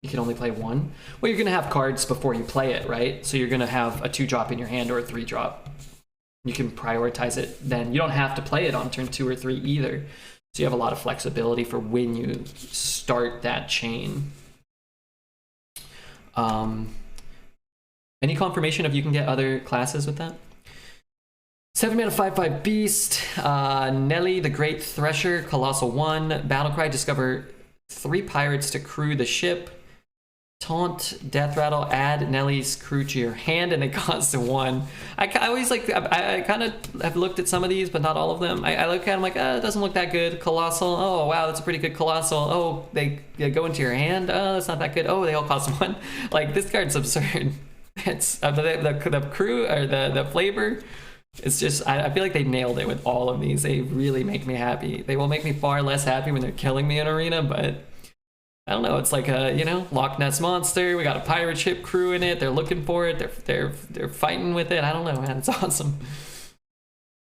You can only play 1. Well, you're going to have cards before you play it, right? So you're going to have a 2-drop in your hand or a 3-drop. You can prioritize it then. You don't have to play it on turn 2 or 3 either. So you have a lot of flexibility for when you start that chain. Any confirmation if you can get other classes with that? 7 mana 5/5 Beast, Nelly the Great Thresher, Colossal 1, Battlecry, discover 3 pirates to crew the ship. Taunt, Death Rattle, add Nelly's crew to your hand, and it costs 1. I always like, I kind of have looked at some of these, but not all of them. I look at them like, it doesn't look that good. Colossal, oh wow, that's a pretty good Colossal. Oh, they go into your hand. Oh, that's not that good. Oh, they all cost 1. Like, this card's absurd. It's the crew or the flavor. It's just, I feel like they nailed it with all of these. They really make me happy. They will make me far less happy when they're killing me in Arena, but I don't know. It's like a, you know, Loch Ness Monster. We got a pirate ship crew in it. They're looking for it. They're fighting with it. I don't know, man. It's awesome.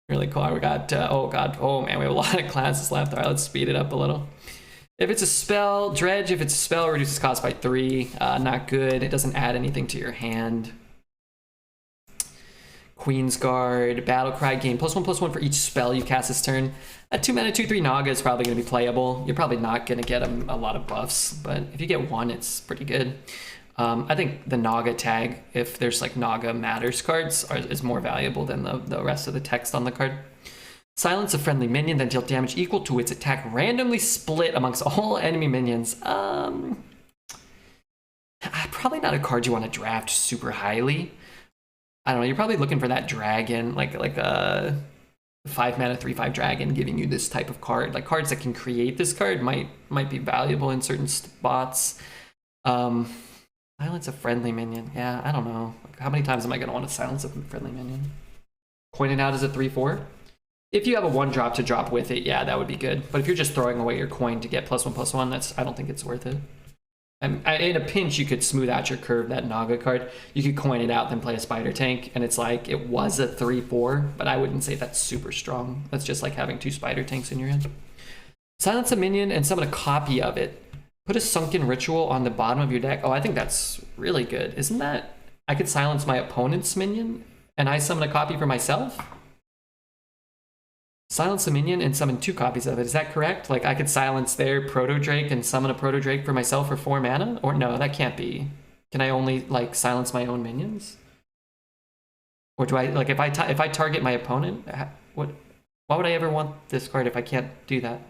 Really cool. We got, oh god, oh man, we have a lot of classes left. All right, let's speed it up a little. If it's a spell, Dredge. If it's a spell, reduces cost by 3. Not good. It doesn't add anything to your hand. Queen's Guard, Battlecry, gain +1/+1 for each spell you cast this turn. A 2 mana 2/3 Naga is probably going to be playable. You're probably not going to get a lot of buffs, but if you get 1, it's pretty good. I think the Naga tag, if there's like Naga Matters cards, is more valuable than the rest of the text on the card. Silence a friendly minion, then deal damage equal to its attack randomly split amongst all enemy minions. probably not a card you want to draft super highly. I don't know, you're probably looking for that dragon, like a 5 mana 3/5 dragon giving you this type of card. Like cards that can create this card might be valuable in certain spots. Silence a friendly minion. Yeah, I don't know. How many times am I going to want to silence a friendly minion? Coin it out as a 3/4. If you have a 1-drop to drop with it, yeah, that would be good. But if you're just throwing away your coin to get +1/+1, I don't think it's worth it. In a pinch, you could smooth out your curve, that Naga card. You could coin it out, then play a Spider Tank, and it's like, it was a 3/4, but I wouldn't say that's super strong. That's just like having 2 Spider Tanks in your hand. Silence a minion and summon a copy of it. Put a Sunken Ritual on the bottom of your deck. Oh, I think that's really good. Isn't that... I could silence my opponent's minion, and I summon a copy for myself? Silence a minion and summon 2 copies of it. Is that correct? Like, I could silence their Proto Drake and summon a Proto Drake for myself for 4 mana? Or no, that can't be. Can I only, like, silence my own minions? Or do I, like, if I target my opponent, why would I ever want this card if I can't do that?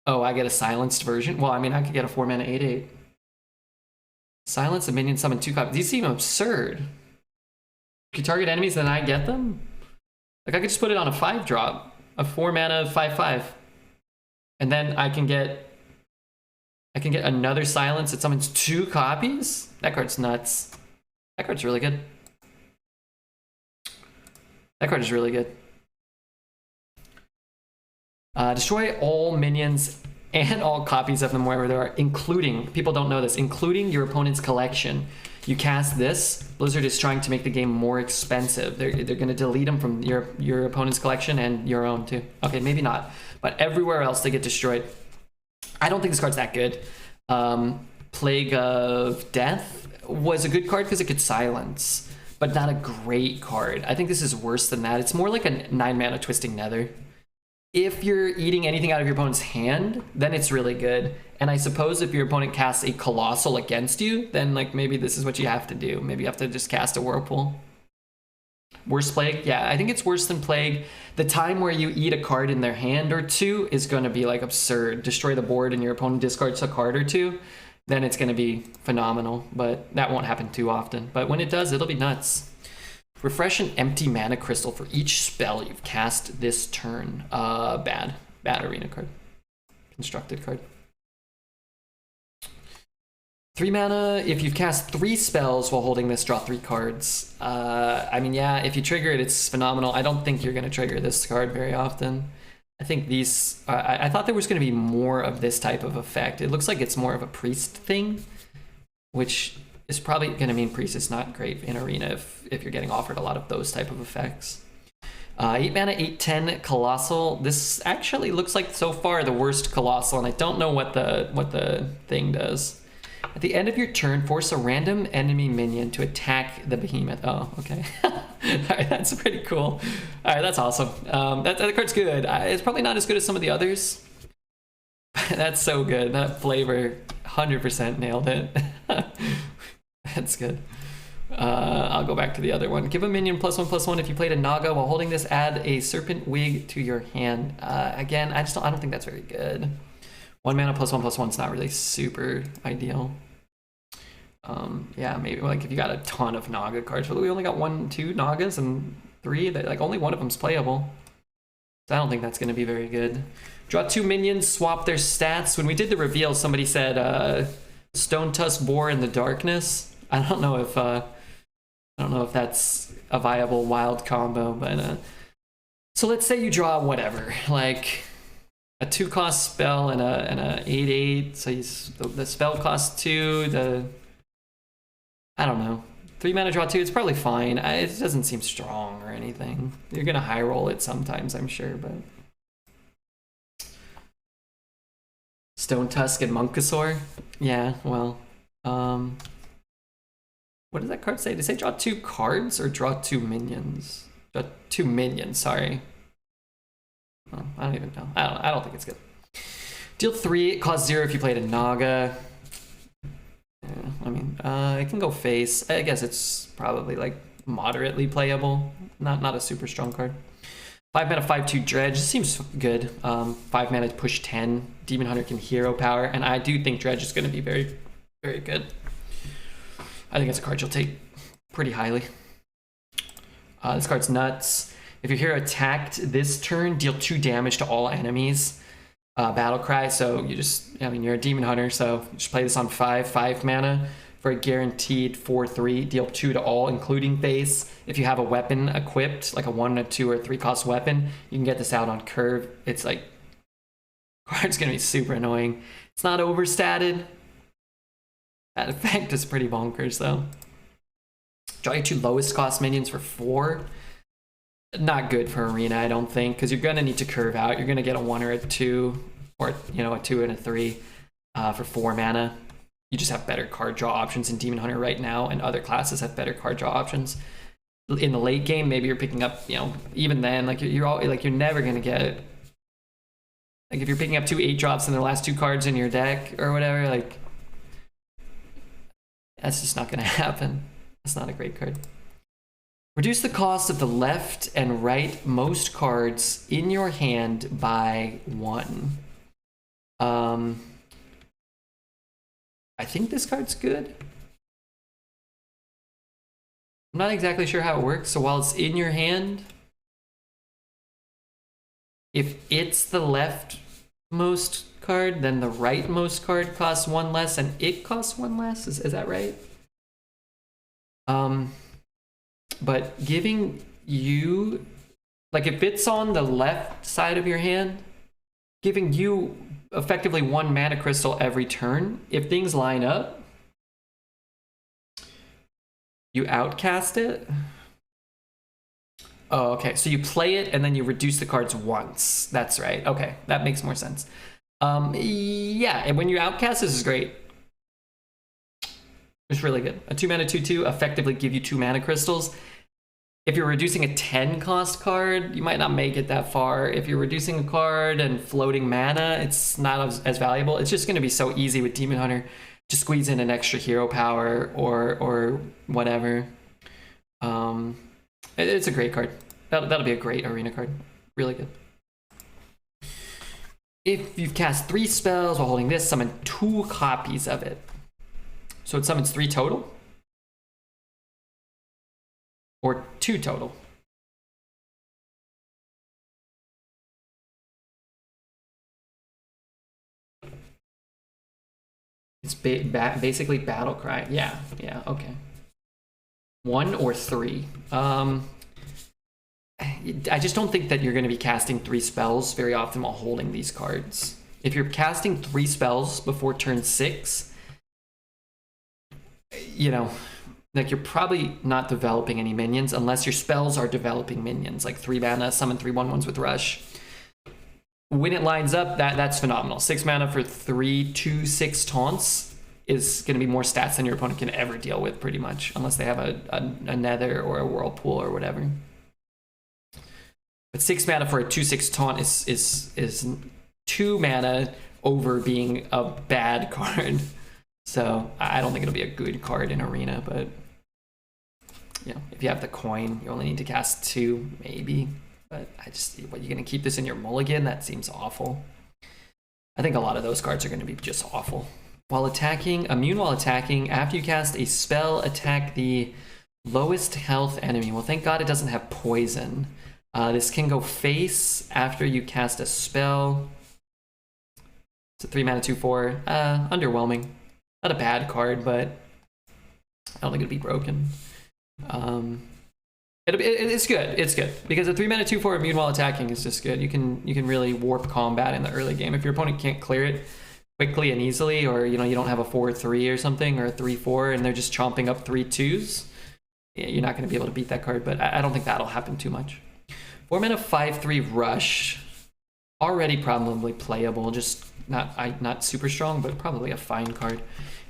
Oh, I get a silenced version? Well, I mean, I could get a 4 mana 8/8. Silence a minion, summon 2 copies. These seem absurd. If you target enemies, then I get them? Like, I could just put it on a 5-drop, a 4 mana 5/5, and then I can get another silence that summons 2 copies? That card's nuts. That card's really good. That card is really good. Destroy all minions and all copies of them wherever they are, including, people don't know this, including your opponent's collection. You cast this, Blizzard is trying to make the game more expensive. They're going to delete them from your opponent's collection and your own too. Okay, maybe not, but everywhere else they get destroyed. I don't think this card's that good. Plague of Death was a good card because it could silence, but not a great card. I think this is worse than that. It's more like a 9 mana Twisting Nether. If you're eating anything out of your opponent's hand, then it's really good. And I suppose if your opponent casts a Colossal against you, then like maybe this is what you have to do. Maybe you have to just cast a Whirlpool. Worse Plague? Yeah, I think it's worse than Plague. The time where you eat a card in their hand or 2 is going to be like absurd. Destroy the board and your opponent discards a card or 2, then it's going to be phenomenal. But that won't happen too often. But when it does, it'll be nuts. Refresh an empty mana crystal for each spell you've cast this turn. Bad arena card. Constructed card. 3 mana, if you've cast 3 spells while holding this, draw 3 cards. I mean, yeah, if you trigger it, it's phenomenal. I don't think you're going to trigger this card very often. I think these... I thought there was going to be more of this type of effect. It looks like it's more of a priest thing, which... is probably going to mean priest is not great in arena if you're getting offered a lot of those type of effects. 8 mana, 8/10 Colossal. This actually looks like so far the worst Colossal, and I don't know what the thing does. At the end of your turn, force a random enemy minion to attack the behemoth. Oh, okay. All right, that's pretty cool. All right, that's awesome. That card's good. It's probably not as good as some of the others. That's so good. That flavor 100% nailed it. That's good. I'll go back to the other one. Give a minion +1/+1 if you played a Naga while holding this. Add a Serpent Wig to your hand. Again, I don't think that's very good. 1 mana +1/+1 is not really super ideal. Yeah, maybe like if you got a ton of Naga cards, but we only got 2 Nagas and 3. That like only one of them's playable. So I don't think that's going to be very good. Draw 2 minions, swap their stats. When we did the reveal, somebody said Stone Tusk Boar in the Darkness. I don't know if that's a viable wild combo, but so let's say you draw whatever, like a 2-cost spell and a 8/8. So the spell costs 2. I don't know, 3 mana draw 2. It's probably fine. It doesn't seem strong or anything. You're gonna high roll it sometimes, I'm sure, but Stone Tusk and Monkasaur. Yeah, well. What does that card say? Did it say draw 2 cards or draw 2 minions? Draw 2 minions, sorry. Oh, I don't even know. I don't think it's good. Deal 3, it costs 0 if you played a Naga. Yeah, I mean, it can go face. I guess it's probably like moderately playable. Not a super strong card. 5 mana 5/2 Dredge seems good. 5 mana push 10. Demon Hunter can hero power, and I do think Dredge is going to be very, very good. I think it's a card you'll take pretty highly. This card's nuts. If your hero attacked this turn, deal 2 damage to all enemies. Battle Cry. So you just, I mean, you're a Demon Hunter, so just play this on 5 mana. For a guaranteed 4/3, deal 2 to all, including face. If you have a weapon equipped, like a 1, a 2, or 3 cost weapon, you can get this out on curve. It's like, card's gonna be super annoying. It's not overstated. That effect is pretty bonkers though. Draw your 2 lowest cost minions for 4. Not good for arena, I don't think, because you're gonna need to curve out. You're gonna get a 1 or a 2, or a 2 and a 3 for 4 mana. You just have better card draw options in Demon Hunter right now, and other classes have better card draw options. In the late game, maybe you're picking up, even then, like you're never gonna get, like if you're picking up 2 8-drops and the last 2 cards in your deck or whatever, like that's just not gonna happen. That's not a great card. Reduce the cost of the left and right most cards in your hand by 1. I think this card's good. I'm not exactly sure how it works. So while it's in your hand, if it's the leftmost card, then the rightmost card costs 1 less and it costs 1 less. Is that right? But giving you, like if it's on the left side of your hand, giving you effectively 1 mana crystal every turn. If things line up, you outcast it. Oh, okay. So you play it and then you reduce the cards once. That's right. Okay, that makes more sense. Yeah, and when you outcast, this is great. It's really good. A 2 mana 2/2 effectively give you 2 mana crystals. If you're reducing a 10 cost card, you might not make it that far. If you're reducing a card and floating mana, it's not as valuable. It's just going to be so easy with Demon Hunter to squeeze in an extra hero power or whatever. It's a great card. That'll be a great arena card. Really good. If you've cast 3 spells while holding this, summon 2 copies of it. So it summons 3 total? Or 2 total? It's basically Battle Cry. Yeah, okay. 1 or 3. I just don't think that you're going to be casting 3 spells very often while holding these cards. If you're casting 3 spells before turn 6, like you're probably not developing any minions unless your spells are developing minions, like 3 mana, summon 3 1/1s with Rush. When it lines up, that's phenomenal. 6 mana for 3 2/6 taunts is going to be more stats than your opponent can ever deal with, pretty much, unless they have a Nether or a Whirlpool or whatever. But 6 mana for a 2/6 taunt is 2 mana over being a bad card. So I don't think it'll be a good card in Arena, but if you have the coin, you only need to cast 2, maybe. But what, you're gonna keep this in your mulligan? That seems awful. I think a lot of those cards are gonna be just awful. While attacking, immune while attacking, after you cast a spell, attack the lowest health enemy. Well, thank God it doesn't have poison. This can go face after you cast a spell. It's a 3 mana 2/4. Underwhelming. Not a bad card, but I don't think it'd be broken. It's good. It's good because a 3 mana 2/4 immune while attacking is just good. You can really warp combat in the early game if your opponent can't clear it quickly and easily, or you don't have a 4/3 or something, or a 3/4, and they're just chomping up 3/2s. You're not going to be able to beat that card, but I don't think that'll happen too much. 4 mana 5/3 Rush, already probably playable, just not super strong, but probably a fine card.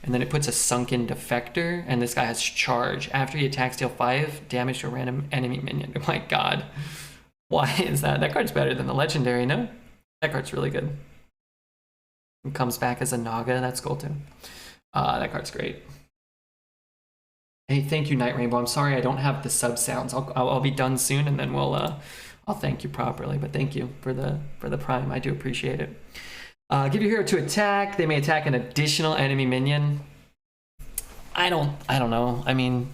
And then it puts a Sunken Defector, and this guy has charge. After he attacks, deal 5 damage to a random enemy minion. Oh my god. Why is that? That card's better than the legendary, no? That card's really good. It comes back as a Naga, that's cool too. That card's great. Hey, thank you, Night Rainbow. I'm sorry I don't have the sub sounds. I'll be done soon, and then I'll I'll thank you properly, but thank you for the prime. I do appreciate it. Give your hero to attack. They may attack an additional enemy minion. I don't know. I mean,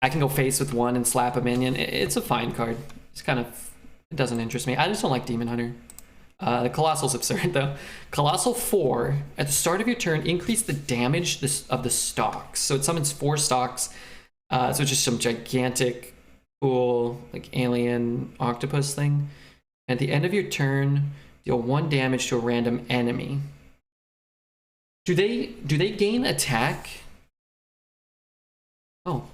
I can go face with one and slap a minion. It's a fine card. It's kind of, it doesn't interest me. I just don't like Demon Hunter. The Colossal's absurd though. Colossal 4, at the start of your turn, increase the damage of the stalks. So it summons 4 stalks. So it's just some gigantic, cool, like alien octopus thing. At the end of your turn, deal 1 damage to a random enemy. Do they gain attack? Oh,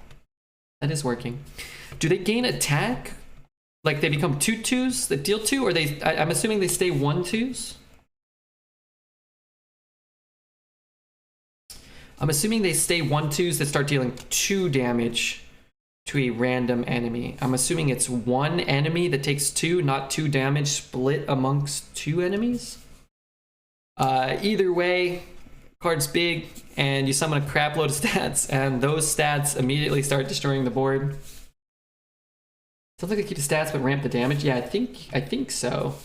that is working. Do they gain attack? Like they become 2/2s that deal 2, or I'm assuming they stay 1/2s? I'm assuming they stay 1/2s that start dealing 2 damage to a random enemy. I'm assuming it's 1 enemy that takes 2, not 2 damage split amongst 2 enemies. Either way, card's big, and you summon a crap load of stats, and those stats immediately start destroying the board. Sounds like I keep the stats but ramp the damage. Yeah, I think so.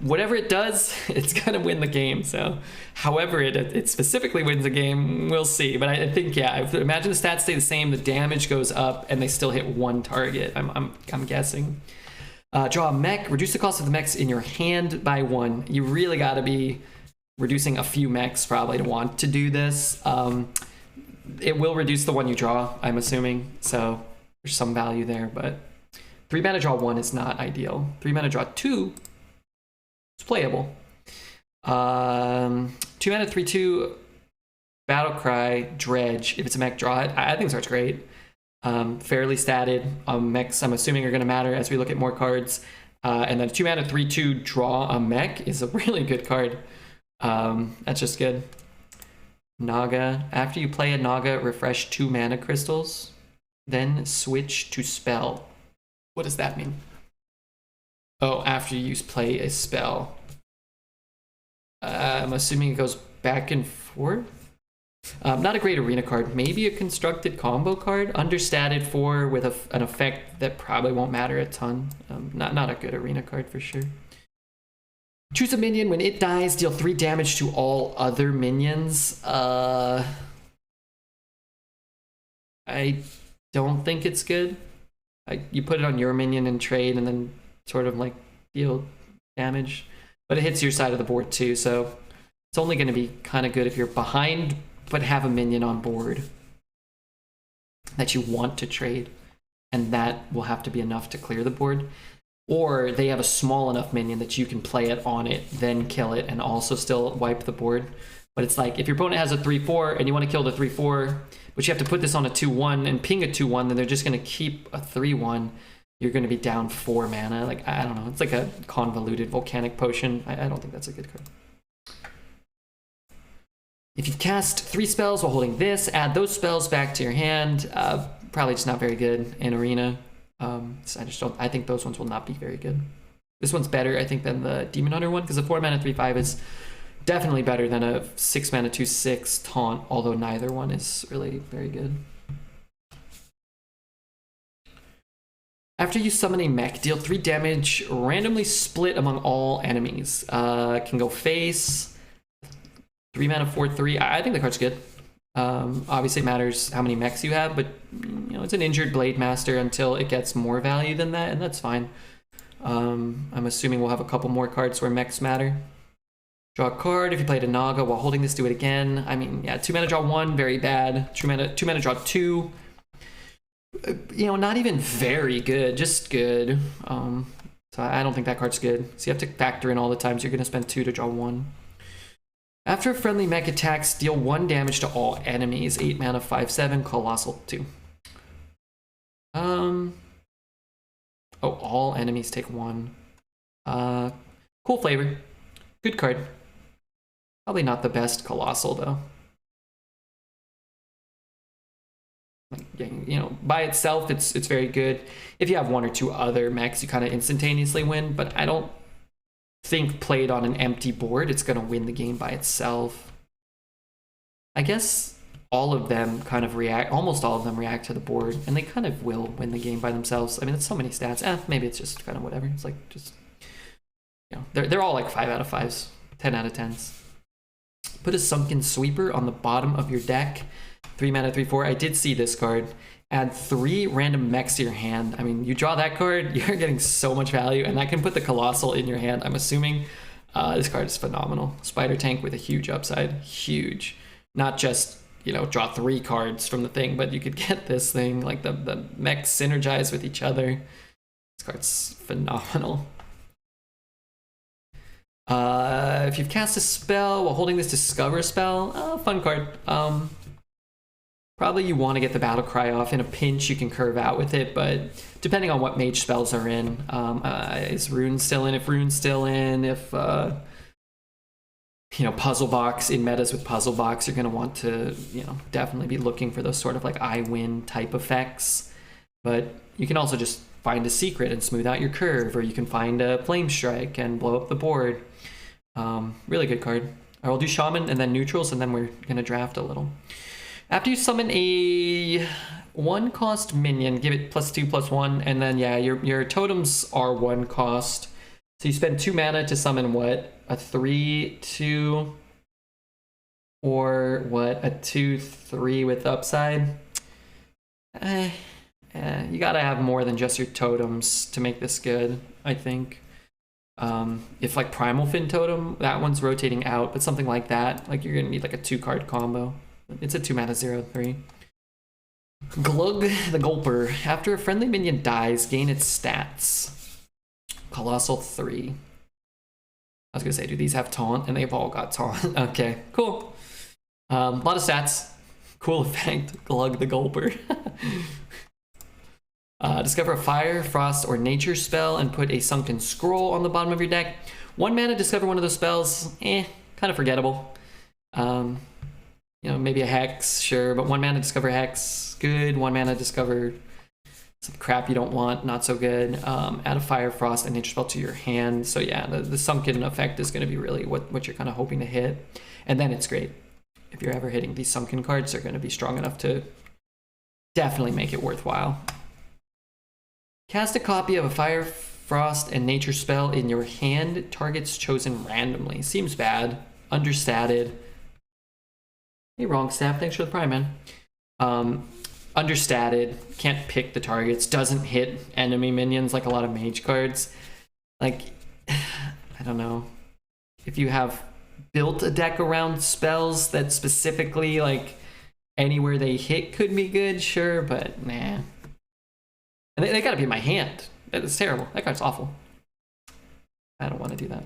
Whatever it does, it's gonna win the game. So, however it specifically wins the game, we'll see. But I think, yeah, imagine the stats stay the same, the damage goes up, and they still hit 1 target. I'm guessing. Draw a mech. Reduce the cost of the mechs in your hand by 1. You really gotta be reducing a few mechs probably to want to do this. It will reduce the one you draw, I'm assuming. So there's some value there, but 3 mana draw 1 is not ideal. 3 mana draw 2 is playable. 2 mana 3/2 Battle Cry Dredge. If it's a mech, draw it. I think this art's great. Fairly statted. Mechs, I'm assuming, are going to matter as we look at more cards. And then 2 mana 3/2 draw a mech is a really good card. That's just good. Naga. After you play a Naga, refresh 2 mana crystals, then switch to spell. What does that mean? Oh, after you play a spell. I'm assuming it goes back and forth. Not a great arena card. Maybe a constructed combo card. Understated 4 with an effect that probably won't matter a ton. Not a good arena card for sure. Choose a minion. When it dies, deal 3 damage to all other minions. I don't think it's good. You put it on your minion and trade and then sort of like deal damage. But it hits your side of the board too, so it's only going to be kind of good if you're behind but have a minion on board that you want to trade. And that will have to be enough to clear the board. Or they have a small enough minion that you can play it on it, then kill it, and also still wipe the board. But it's like, if your opponent has a 3/4 and you want to kill the 3/4, but you have to put this on a 2/1 and ping a 2/1, then they're just going to keep a 3/1. You're going to be down 4 mana. Like, I don't know. It's like a convoluted volcanic potion. I don't think that's a good card. If you cast 3 spells while holding this, add those spells back to your hand. Probably just not very good in Arena. So I think those ones will not be very good. This one's better, I think, than the Demon Hunter one, because the 4 mana 3/5 is definitely better than a 6 mana 2/6 taunt, although neither one is really very good. After you summon a mech, deal 3 damage, randomly split among all enemies. Can go face. 3 mana 4/3. I think the card's good. Obviously it matters how many mechs you have, but you know, it's an injured Blade Master until it gets more value than that, and that's fine. I'm assuming we'll have a couple more cards where mechs matter. Draw a card. If you played a Naga while holding this, do it again. I mean, yeah, 2 mana draw 1, very bad. 2 mana draw 2. You know, not even very good, just good. So I don't think that card's good. So you have to factor in all the times you're going to spend 2 to draw 1. After a friendly mech attacks, deal 1 damage to all enemies. 8 mana 5/7, Colossal 2. Oh, all enemies take 1. Cool flavor. Good card. Probably not the best Colossal though. You know, by itself, it's very good. If you have 1 or 2 other mechs, you kind of instantaneously win, but I don't think played on an empty board, it's going to win the game by itself. I guess all of them kind of react, almost all of them react to the board, and they kind of will win the game by themselves. I mean, it's so many stats. Maybe it's just kind of whatever. It's like just, you know, they're all like 5 out of 5s, 10 out of 10s. Put a Sunken Sweeper on the bottom of your deck. 3 mana, 3/4. I did see this card. Add 3 random mechs to your hand. I mean, you draw that card, you're getting so much value, and that can put the Colossal in your hand. I'm assuming this card is phenomenal. Spider Tank with a huge upside. Huge. Not just, you know, draw 3 cards from the thing, but you could get this thing, like the mechs synergize with each other. This card's phenomenal. If you've cast a spell while holding this Discover spell, fun card. Probably you want to get the Battle Cry off. In a pinch, you can curve out with it, but depending on what mage spells are in, is Rune still in? If Rune's still in, if you know, Puzzle Box in metas with Puzzle Box, you're going to want to, you know, definitely be looking for those sort of like I win type effects. But you can also just find a secret and smooth out your curve, or you can find a Flame Strike and blow up the board. Really good card. I will do Shaman and then neutrals, and then we're going to draft a little. After you summon a 1-cost minion, give it +2/+1, and then yeah, your totems are 1 cost. So you spend 2 mana to summon what? A 3/2 or what? A 2/3 with upside? You gotta have more than just your totems to make this good, I think. If like Primal Fin Totem, that one's rotating out, but something like that, like you're gonna need like a 2-card combo. It's a 2 mana 0/3. Glug the Gulper. After a friendly minion dies, gain its stats. Colossal 3. I was gonna say, do these have taunt? And they've all got taunt. Okay, cool. A lot of stats. Cool effect. Glug the Gulper. Discover a fire, frost, or nature spell and put a Sunken Scroll on the bottom of your deck. 1 mana, discover one of those spells. Kind of forgettable. You know, maybe a Hex, sure, but 1 mana, discover Hex, good. 1 mana, discover some crap you don't want, not so good. Add a fire, frost, and nature spell to your hand. So yeah, the Sunken effect is going to be really what you're kind of hoping to hit. And then it's great. If you're ever hitting these Sunken cards, they're going to be strong enough to definitely make it worthwhile. Cast a copy of a fire, frost, and nature spell in your hand. Targets chosen randomly. Seems bad. Understated. Hey, wrong staff. Thanks for the prime, man. Understated. Can't pick the targets. Doesn't hit enemy minions like a lot of mage cards. Like, I don't know. If you have built a deck around spells that specifically, like, anywhere they hit could be good, sure, but nah. And they gotta be in my hand. It's terrible. That card's awful. I don't want to do that.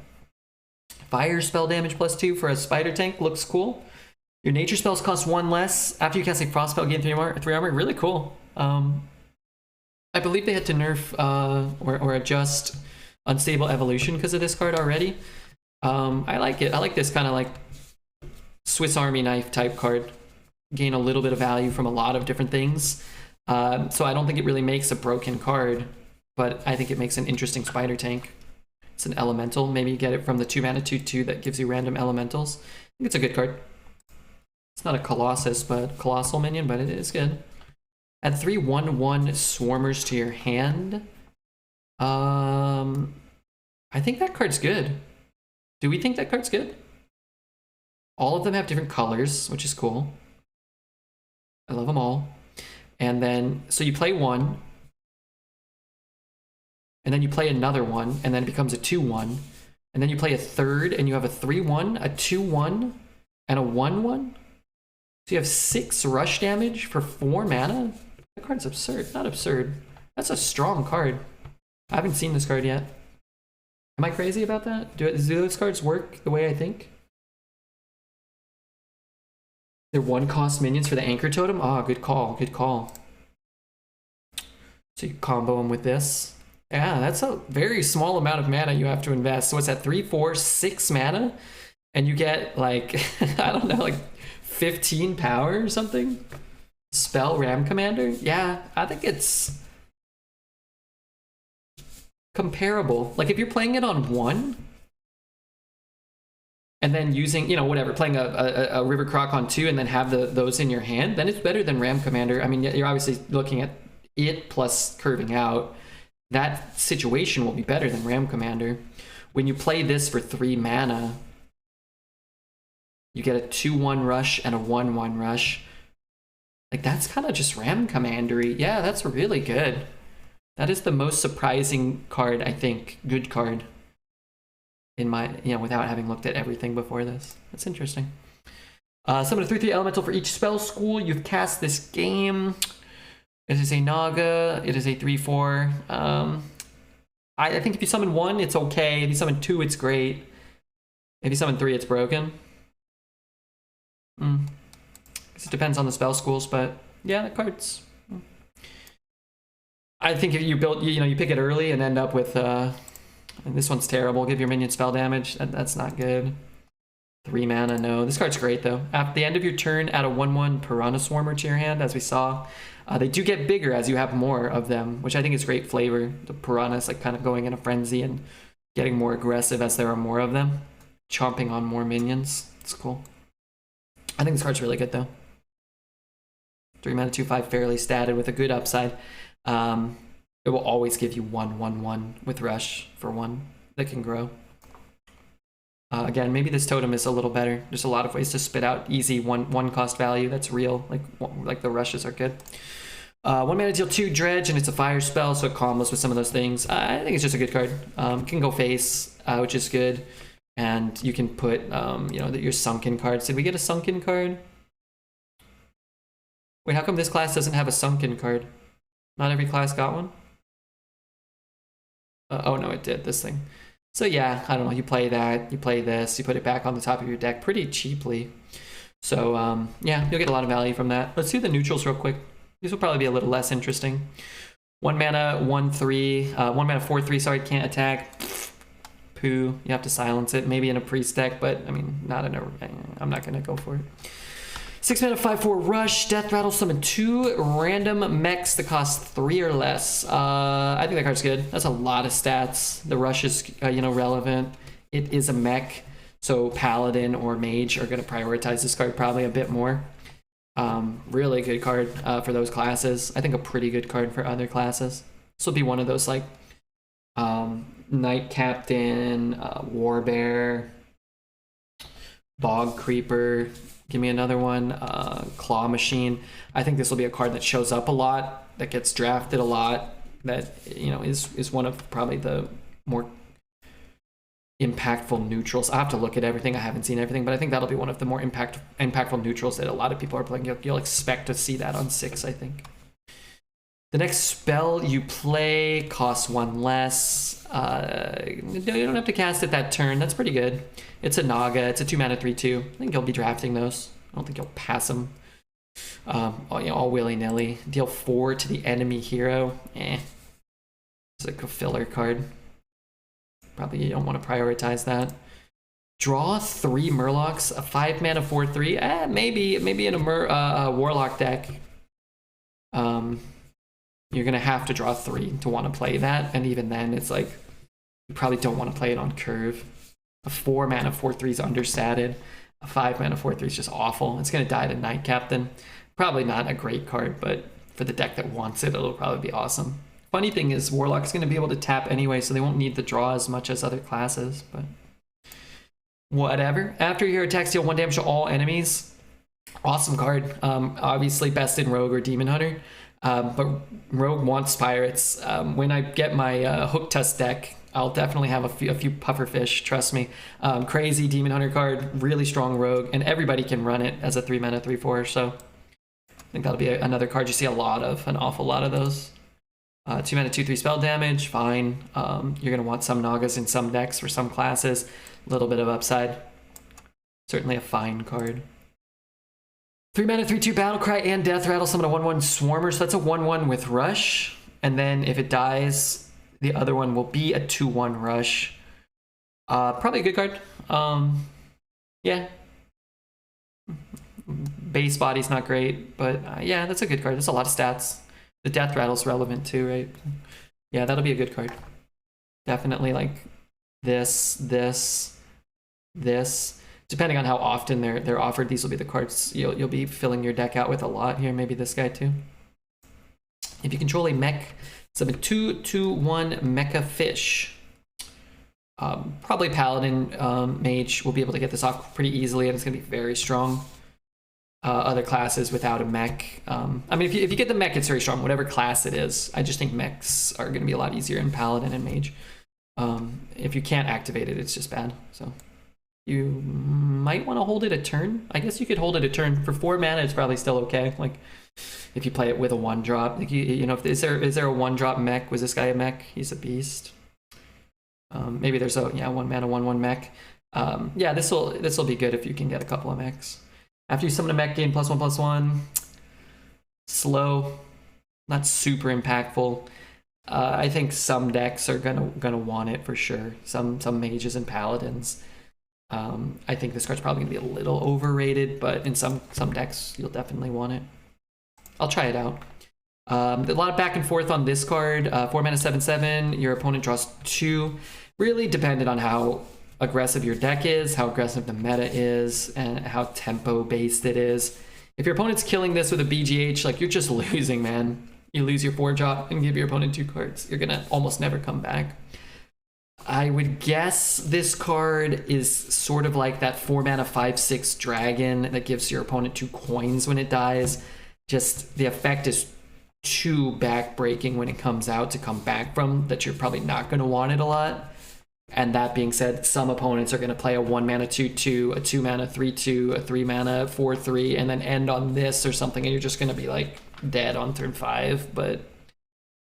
Fire spell damage +2 for a spider tank looks cool. Your nature spells cost 1 less. After you cast a frost spell, gain 3 armor. Really cool. I believe they had to nerf or adjust Unstable Evolution because of this card already. I like it. I like this kind of like Swiss Army knife type card. Gain a little bit of value from a lot of different things. So I don't think it really makes a broken card, but I think it makes an interesting spider tank. It's an elemental. Maybe you get it from the 2 mana 2/2 that gives you random elementals. I think it's a good card. It's not a Colossus, but Colossal minion, but it is good. Add 3 1/1 Swarmers to your hand. I think that card's good. Do we think that card's good? All of them have different colors, which is cool. I love them all. And then, so you play 1, and then you play another one, and then it becomes a 2/1, and then you play a third, and you have a 3/1, a 2/1, and a 1/1. So you have 6 rush damage for 4 mana? That card's absurd. Not absurd. That's a strong card. I haven't seen this card yet. Am I crazy about that? Do those cards work the way I think? They're 1-cost minions for the Anchor Totem? Ah, good call, good call. So you combo them with this. Yeah, that's a very small amount of mana you have to invest. So what's that, 3, 4, 6 mana? And you get like, I don't know, like 15 power or something? Spell Ram Commander? Yeah, I think it's comparable. Like if you're playing it on 1, and then using, you know, whatever, playing a River Croc on 2 and then have those in your hand, then it's better than Ram Commander. I mean, you're obviously looking at it plus curving out. That situation will be better than Ram Commander. When you play this for 3 mana, you get a 2/1 rush and a 1/1 rush. Like, that's kind of just Ram Commander-y. Yeah, that's really good. That is the most surprising card, I think. Good card. In my, you know, without having looked at everything before this. That's interesting. Summon a 3/3 elemental for each spell school you've cast this game. It is a Naga. It is a 3/4. I think if you summon 1, it's okay. If you summon 2, it's great. If you summon 3, it's broken. It depends on the spell schools, but yeah, the cards. I think if you build, you know, you pick it early and end up with, and this one's terrible. Give your minion spell damage. That's not good. 3 mana, no. This card's great though. At the end of your turn, add a 1/1 Piranha Swarmer to your hand, as we saw. They do get bigger as you have more of them, which I think is great flavor. The Piranha's like kind of going in a frenzy and getting more aggressive as there are more of them, chomping on more minions. It's cool. I think this card's really good though. 3 mana, 2/5, fairly statted with a good upside. It will always give you 1/1/1 with Rush for 1 that can grow. Again, maybe this totem is a little better. There's a lot of ways to spit out easy one cost value that's real. Like the rushes are good. 1 mana, deal 2 dredge, and it's a fire spell, so it combos with some of those things. I think it's just a good card. Can go face, which is good, and you can put you know, your Sunken cards. Did we get a Sunken card? Wait, how come this class doesn't have a Sunken card? Not every class got one? Oh no, it did, this thing. So yeah, I don't know, you play that, you play this, you put it back on the top of your deck pretty cheaply. So yeah, you'll get a lot of value from that. Let's do the neutrals real quick. These will probably be a little less interesting. 1 mana, 1/3, 1 mana, 4/3, sorry, can't attack. Poo, you have to silence it, maybe in a priest deck, but I mean, not in a, I'm not gonna go for it. 6 mana, 5/4 rush, death rattle, summon 2 random mechs that cost 3 or less. I think that card's good. That's a lot of stats. The rush is, you know, relevant. It is a mech, so Paladin or Mage are going to prioritize this card probably a bit more. Really good card for those classes. I think a pretty good card for other classes. This will be one of those like Knight Captain, Warbear, Bog Creeper. Give me another one, Claw Machine. I think this will be a card that shows up a lot, that gets drafted a lot, that, you know, is one of probably the more impactful neutrals. I have to look at everything. I haven't seen everything, but I think that'll be one of the more impactful neutrals that a lot of people are playing. You'll expect to see that on 6, I think. The next spell you play costs 1 less. You don't have to cast it that turn. That's pretty good. It's a Naga. It's a 2 mana 3/2. I think you'll be drafting those. I don't think you'll pass them you know, all willy-nilly. Deal 4 to the enemy hero. It's like a filler card. Probably you don't want to prioritize that. Draw 3 Murlocs. A 5 mana 4/3. Maybe in a Warlock deck. You're going to have to draw 3 to want to play that. And even then, it's like, you probably don't want to play it on curve. A 4 mana 4/3 is understated. A 5 mana 4/3 is just awful. It's going to die to Knight Captain. Probably not a great card, but for the deck that wants it, it'll probably be awesome. Funny thing is, Warlock's going to be able to tap anyway, so they won't need the draw as much as other classes, but whatever. After your attacks, deal 1 damage to all enemies. Awesome card. Obviously best in Rogue or Demon Hunter. But Rogue wants pirates. When I get my Hooktusk deck, I'll definitely have a few pufferfish, trust me. Crazy Demon Hunter card, really strong Rogue, and everybody can run it as a 3 mana 3/4, so I think that'll be another card you see a lot of, an awful lot of those. 2 mana 2/3 spell damage, fine. You're going to want some Nagas in some decks for some classes. A little bit of upside. Certainly a fine card. 3 mana 3/2 Battlecry and Death Rattle, summon a 1/1 Swarmer, so that's a 1/1 with Rush. And then if it dies, the other one will be a 2/1 Rush. Probably a good card. Yeah. Base body's not great, but yeah, that's a good card. That's a lot of stats. The Death Rattle's relevant too, right? Yeah, that'll be a good card. Definitely like this. depending on how often they're offered, these will be the cards you'll be filling your deck out with a lot here. Maybe this guy too. If you control a mech, summon 2/1 Mecha Fish. Probably Paladin Mage will be able to get this off pretty easily, and it's going to be very strong. Other classes without a mech. I mean, if you get the mech, it's very strong, whatever class it is. I just think mechs are going to be a lot easier in Paladin and Mage. If you can't activate it, it's just bad. So you might want to hold it a turn. I guess you could hold it a turn. For 4 mana, it's probably still okay. Like, if you play it with a 1-drop. Like you know, is there a 1-drop mech? Was this guy a mech? He's a beast. Maybe there's a 1 mana 1/1 mech. Yeah, this will be good if you can get a couple of mechs. After you summon a mech, gain +1/+1. Slow, not super impactful. I think some decks are gonna want it for sure. Some mages and paladins. I think this card's probably gonna be a little overrated, but in some decks you'll definitely want it. I'll try it out. A lot of back and forth on this card. 4 mana 7/7. Your opponent draws 2. Really dependent on how aggressive your deck is, how aggressive the meta is, and how tempo based it is. If your opponent's killing this with a BGH, like, you're just losing, man. You lose your 4-drop and give your opponent 2 cards. You're gonna almost never come back. I would guess this card is sort of like that 4 mana 5/6 dragon that gives your opponent 2 coins when it dies. Just the effect is too backbreaking when it comes out to come back from, that you're probably not going to want it a lot. And that being said, some opponents are going to play a 1 mana 2/2, a 2 mana 3/2, a 3 mana 4/3, and then end on this or something, and you're just going to be like dead on turn 5. But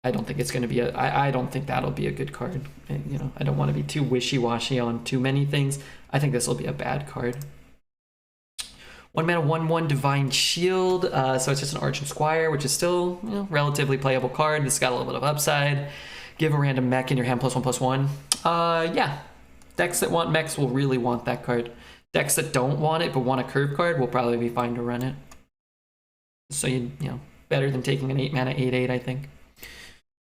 I don't think it's going to be I don't think that'll be a good card. And, you know, I don't want to be too wishy-washy on too many things. I think this will be a bad card. 1 mana 1/1 Divine Shield. So it's just an Arch and Squire, which is still, you know, relatively playable card. This got a little bit of upside. Give a random mech in your hand +1/+1. Yeah, decks that want mechs will really want that card. Decks that don't want it but want a curve card will probably be fine to run it. So you know, better than taking an 8 mana 8/8, I think.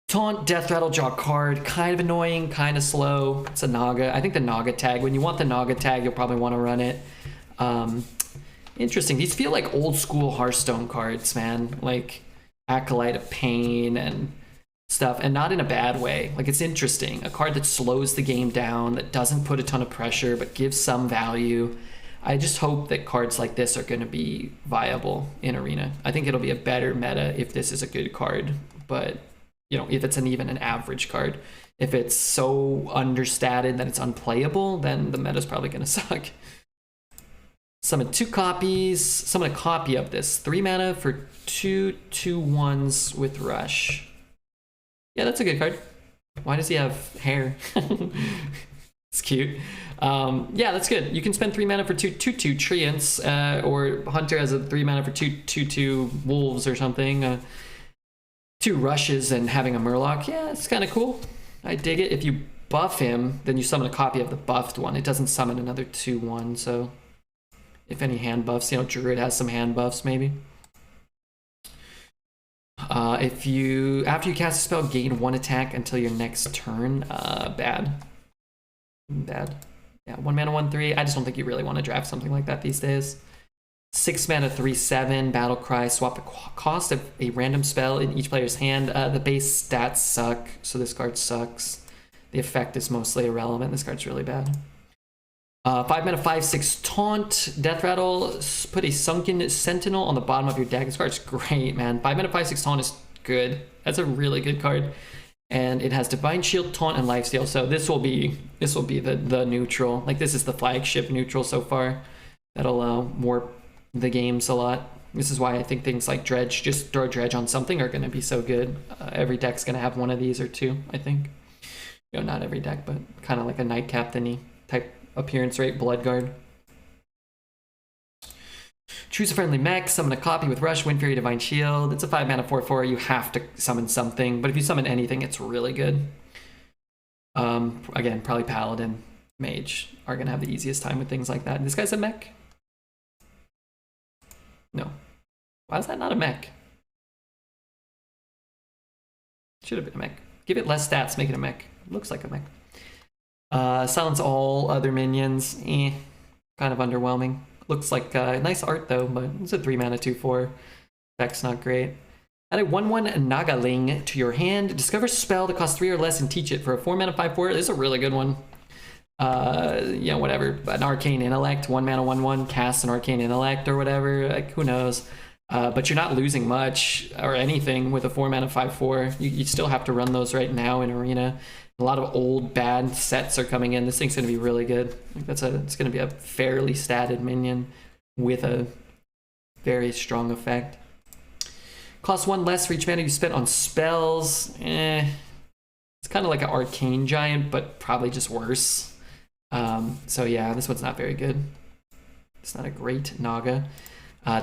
Taunt, Death Rattle, draw card. Kind of annoying, kind of slow. It's a Naga. I think the Naga tag, when you want the Naga tag, you'll probably want to run it. Interesting. These feel like old school Hearthstone cards, man. Like Acolyte of Pain and stuff, and not in a bad way. Like, it's interesting. A card that slows the game down, that doesn't put a ton of pressure, but gives some value. I just hope that cards like this are going to be viable in Arena. I think it'll be a better meta if this is a good card, but, you know, if it's even an average card. If it's so understated that it's unplayable, then the meta's probably going to suck. Summon 2 copies. Summon a copy of this. 3 mana for 2 2/1s with Rush. Yeah, that's a good card. Why does he have hair? It's cute. Yeah, that's good. You can spend 3 mana for 2 2/2 Treants, or Hunter has a 3 mana for 2 2/2 Wolves or something. 2 Rushes and having a Murloc. Yeah, it's kind of cool. I dig it. If you buff him, then you summon a copy of the buffed one. It doesn't summon another 2/1, so if any hand buffs, you know, Druid has some hand buffs maybe. If you, after you cast a spell, gain 1 attack until your next turn. Bad. Yeah, 1 mana 1/3. I just don't think you really want to draft something like that these days. 6 mana 3/7 Battle Cry. Swap the cost of a random spell in each player's hand. The base stats suck, so this card sucks. The effect is mostly irrelevant. This card's really bad. 5 mana 5/6 Taunt, Death Rattle. Put a Sunken Sentinel on the bottom of your deck. This card's great, man. 5 mana 5/6 Taunt is good. That's a really good card, and it has Divine Shield, Taunt, and Lifesteal. So this will be the neutral. Like, this is the flagship neutral so far. That'll warp the games a lot. This is why I think things like Dredge, just throw Dredge on something, are going to be so good. Every deck's going to have one of these or 2, I think. You know, not every deck, but kind of like a Night Captain-y type appearance rate Bloodguard. Choose a friendly mech, summon a copy with Rush, Wind Fury, Divine Shield. It's a 5 mana 4/4. You have to summon something, but if you summon anything, it's really good. Again, probably Paladin, Mage are gonna have the easiest time with things like that. And this guy's a mech? No. Why is that not a mech? Should have been a mech. Give it less stats, make it a mech. Looks like a mech. Silence all other minions. kind of underwhelming. Looks like nice art though, but it's a 3 mana 2/4. Effect's not great. Add a 1/1 Nagaling to your hand. Discover a spell that costs 3 or less and teach it for a 4 mana 5/4. This is a really good one. Yeah, whatever. An Arcane Intellect, 1 mana 1/1, cast an Arcane Intellect or whatever. Like, who knows? But you're not losing much or anything with a 4 mana 5/4. You still have to run those right now in Arena. A lot of old bad sets are coming in. This thing's gonna be really good. Like it's gonna be a fairly statted minion with a very strong effect. Cost 1 less for each mana you spent on spells. It's kind of like an Arcane Giant, but probably just worse. So yeah, this one's not very good. It's not a great Naga.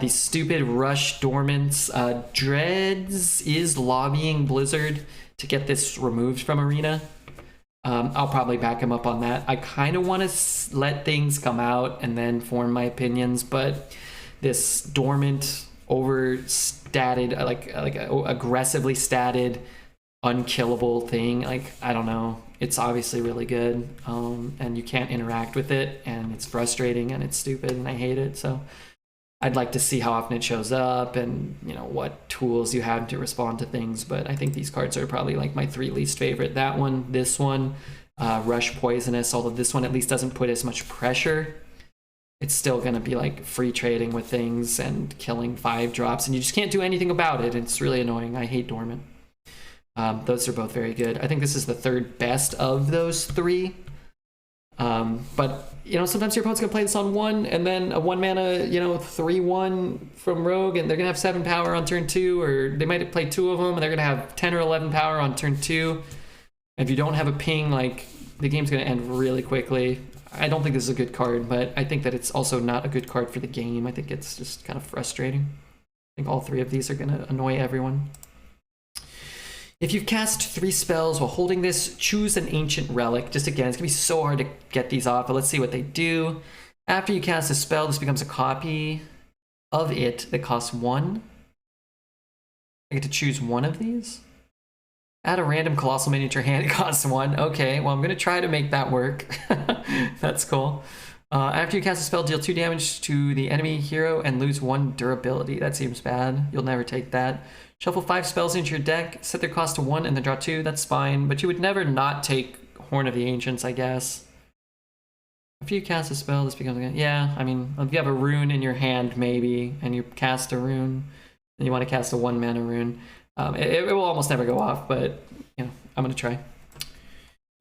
These stupid Rush Dormants. Dreads is lobbying Blizzard to get this removed from Arena. I'll probably back him up on that. I kind of want to let things come out and then form my opinions, but this Dormant overstatted, like aggressively statted, unkillable thing, like, I don't know. It's obviously really good, and you can't interact with it, and it's frustrating and it's stupid and I hate it. So I'd like to see how often it shows up and, you know, what tools you have to respond to things. But I think these cards are probably like my 3 least favorite. That one, this one, Rush Poisonous, although this one at least doesn't put as much pressure. It's still going to be like free trading with things and killing 5 drops, and you just can't do anything about it. It's really annoying. I hate Dormant. Those are both very good. I think this is the 3rd best of those 3. But, you know, sometimes your opponent's going to play this on 1, and then a 1 mana, you know, 3/1 from Rogue, and they're going to have 7 power on turn 2, or they might play 2 of them, and they're going to have 10 or 11 power on turn 2. And if you don't have a ping, like, the game's going to end really quickly. I don't think this is a good card, but I think that it's also not a good card for the game. I think it's just kind of frustrating. I think all 3 of these are going to annoy everyone. If you've cast 3 spells while holding this, choose an ancient relic. Just again, it's gonna be so hard to get these off, but let's see what they do. After you cast a spell, this becomes a copy of it that costs 1. I get to choose 1 of these. Add a random Colossal minion to your hand, it costs 1. Okay, well, I'm gonna try to make that work. That's cool. After you cast a spell, deal 2 damage to the enemy hero and lose 1 durability. That seems bad. You'll never take that. Shuffle 5 spells into your deck, set their cost to 1, and then draw 2. That's fine, but you would never not take Horn of the Ancients, I guess. After you cast a spell, this becomes again. Yeah, I mean, if you have a rune in your hand, maybe, and you cast a rune, and you want to cast a 1 mana rune, it will almost never go off, but, you know, I'm going to try.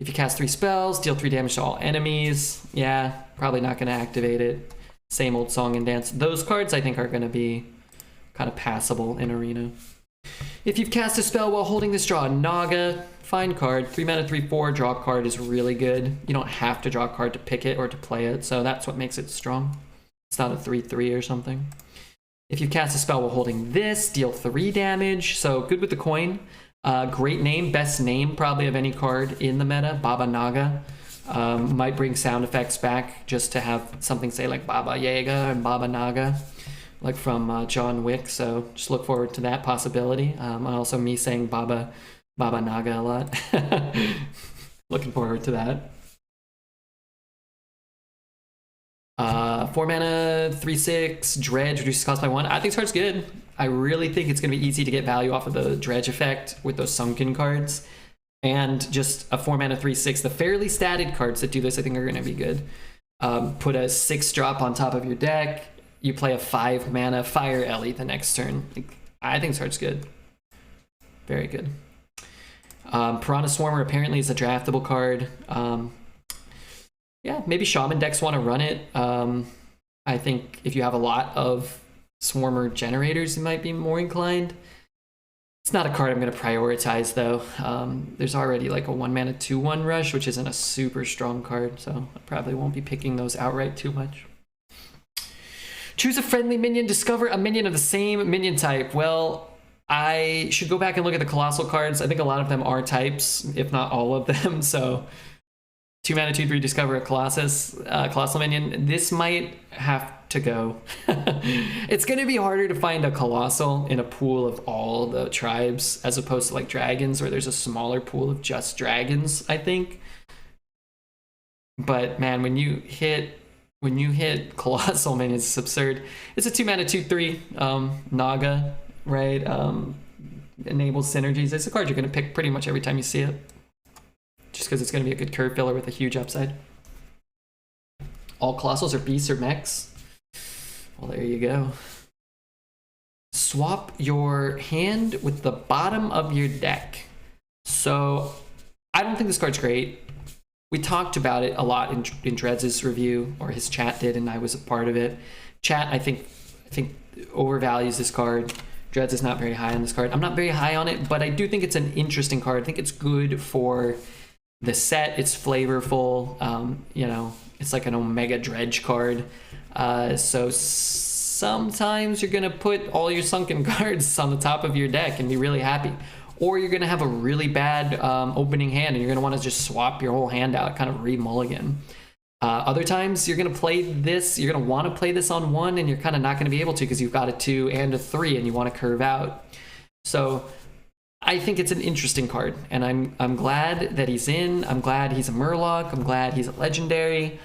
If you cast 3 spells, deal 3 damage to all enemies. Yeah, probably not going to activate it. Same old song and dance. Those cards, I think, are going to be kind of passable in Arena. If you've cast a spell while holding this, draw a Naga. Fine card. 3 mana 3/4, draw a card is really good. You don't have to draw a card to pick it or to play it, so that's what makes it strong. It's not a 3/3 or something. If you cast a spell while holding this, deal 3 damage. So good with the coin. Great name, best name probably of any card in the meta, Baba Naga. Might bring sound effects back just to have something say like Baba Yaga and Baba Naga, like from John Wick. So just look forward to that possibility. Also me saying Baba Naga a lot. Looking forward to that. 4 mana, 3/6, Dredge, reduces cost by 1. I think this card's good. I really think it's going to be easy to get value off of the Dredge effect with those Sunken cards. And just a 4 mana, 3/6. The fairly statted cards that do this, I think, are going to be good. Put a 6-drop on top of your deck. You play a 5 mana Fire Ellie the next turn. I think this card's good. Very good. Piranha Swarmer apparently is a draftable card. Yeah, maybe Shaman decks want to run it. I think if you have a lot of Swarmer generators, you might be more inclined. It's not a card I'm going to prioritize, though. There's already like a 1 mana 2/1 rush, which isn't a super strong card, so I probably won't be picking those outright too much. Choose a friendly minion. Discover a minion of the same minion type. Well, I should go back and look at the Colossal cards. I think a lot of them are types, if not all of them. So 2 mana 2/3, discover a Colossal minion. This might have to go. It's going to be harder to find a Colossal in a pool of all the tribes as opposed to like dragons, where there's a smaller pool of just dragons, I think. But man, when you hit when you hit Colossal minions, it's absurd. It's a 2-mana 2/3 Naga, right? Enables synergies. It's a card you're going to pick pretty much every time you see it, just because it's going to be a good curve filler with a huge upside. All Colossals are beasts or mechs. Well, there you go. Swap your hand with the bottom of your deck. So I don't think this card's great. We talked about it a lot in Dreads' review, or his chat did, and I was a part of it. Chat, I think overvalues this card. Dreads is not very high on this card. I'm not very high on it, but I do think it's an interesting card. I think it's good for the set. It's flavorful. You know, it's like an Omega Dredge card. So sometimes you're gonna put all your Sunken cards on the top of your deck and be really happy. Or you're going to have a really bad opening hand and you're going to want to just swap your whole hand out, kind of re-mulligan. Other times you're going to play this, you're going to want to play this on 1 and you're kind of not going to be able to because you've got a 2 and a 3 and you want to curve out. So I think it's an interesting card and I'm glad that he's in. I'm glad he's a Murloc. I'm glad he's a legendary.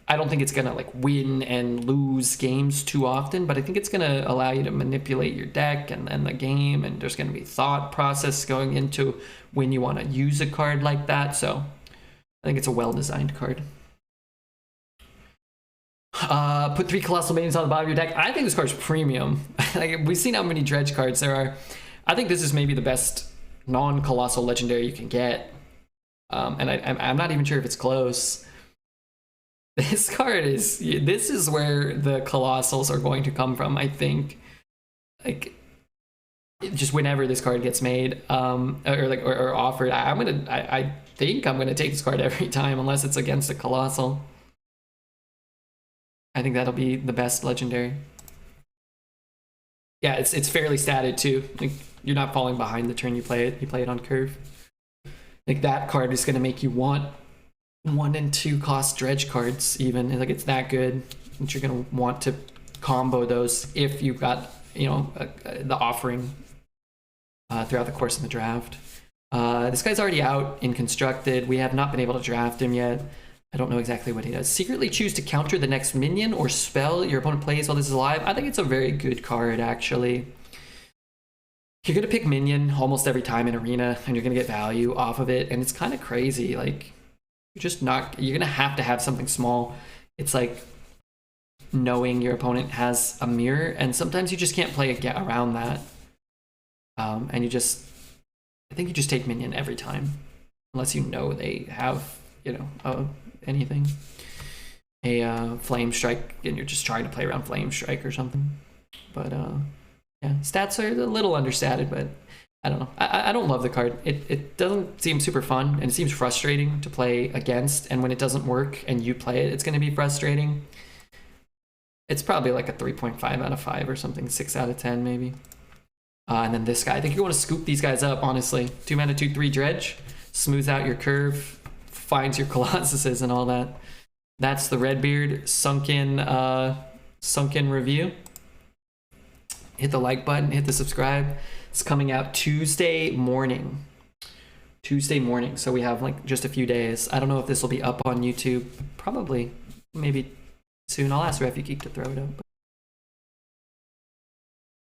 I don't think it's going to like win and lose games too often, but I think it's going to allow you to manipulate your deck and the game, and there's going to be thought process going into when you want to use a card like that. So I think it's a well-designed card. Put 3 Colossal Minions on the bottom of your deck. I think this card's premium. Like, we've seen how many Dredge cards there are. I think this is maybe the best non-Colossal legendary you can get. And I'm not even sure if it's close. This card is, this is where the Colossals are going to come from, I think. Like, just whenever this card gets made, or offered, I think I'm gonna take this card every time, unless it's against a Colossal. I think that'll be the best legendary. Yeah, it's fairly statted too. Like, you're not falling behind the turn you play it. You play it on curve. Like, that card is gonna make you want 1 and 2 cost Dredge cards even. Like, it's that good that you're gonna want to combo those if you've got, you know, the offering throughout the course of the draft. This guy's already out in Constructed. We have not been able to draft him yet. I don't know exactly what he does. Secretly choose to counter the next minion or spell your opponent plays while this is alive. I think it's a very good card, actually. You're gonna pick minion almost every time in Arena, and you're gonna get value off of it, and it's kind of crazy. Like, you're gonna have to have something small. It's like knowing your opponent has a mirror, and sometimes you just can't play around that. And I think you just take minion every time, unless you know they have, you know, anything, a flame strike, and you're just trying to play around flame strike or something. But yeah, stats are a little understated, but I don't know. I don't love the card. It doesn't seem super fun, and it seems frustrating to play against, and when it doesn't work and you play it, it's going to be frustrating. It's probably like a 3.5 out of 5 or something, 6 out of 10 maybe. And then this guy, I think you want to scoop these guys up, honestly. 2 mana 2/3 Dredge, smooths out your curve, finds your Colossuses and all that. That's the RedBeard Sunken review. Hit the like button, hit the subscribe. It's coming out Tuesday morning. So we have like just a few days. I don't know if this will be up on YouTube. Probably, maybe soon. I'll ask Refugee to throw it up.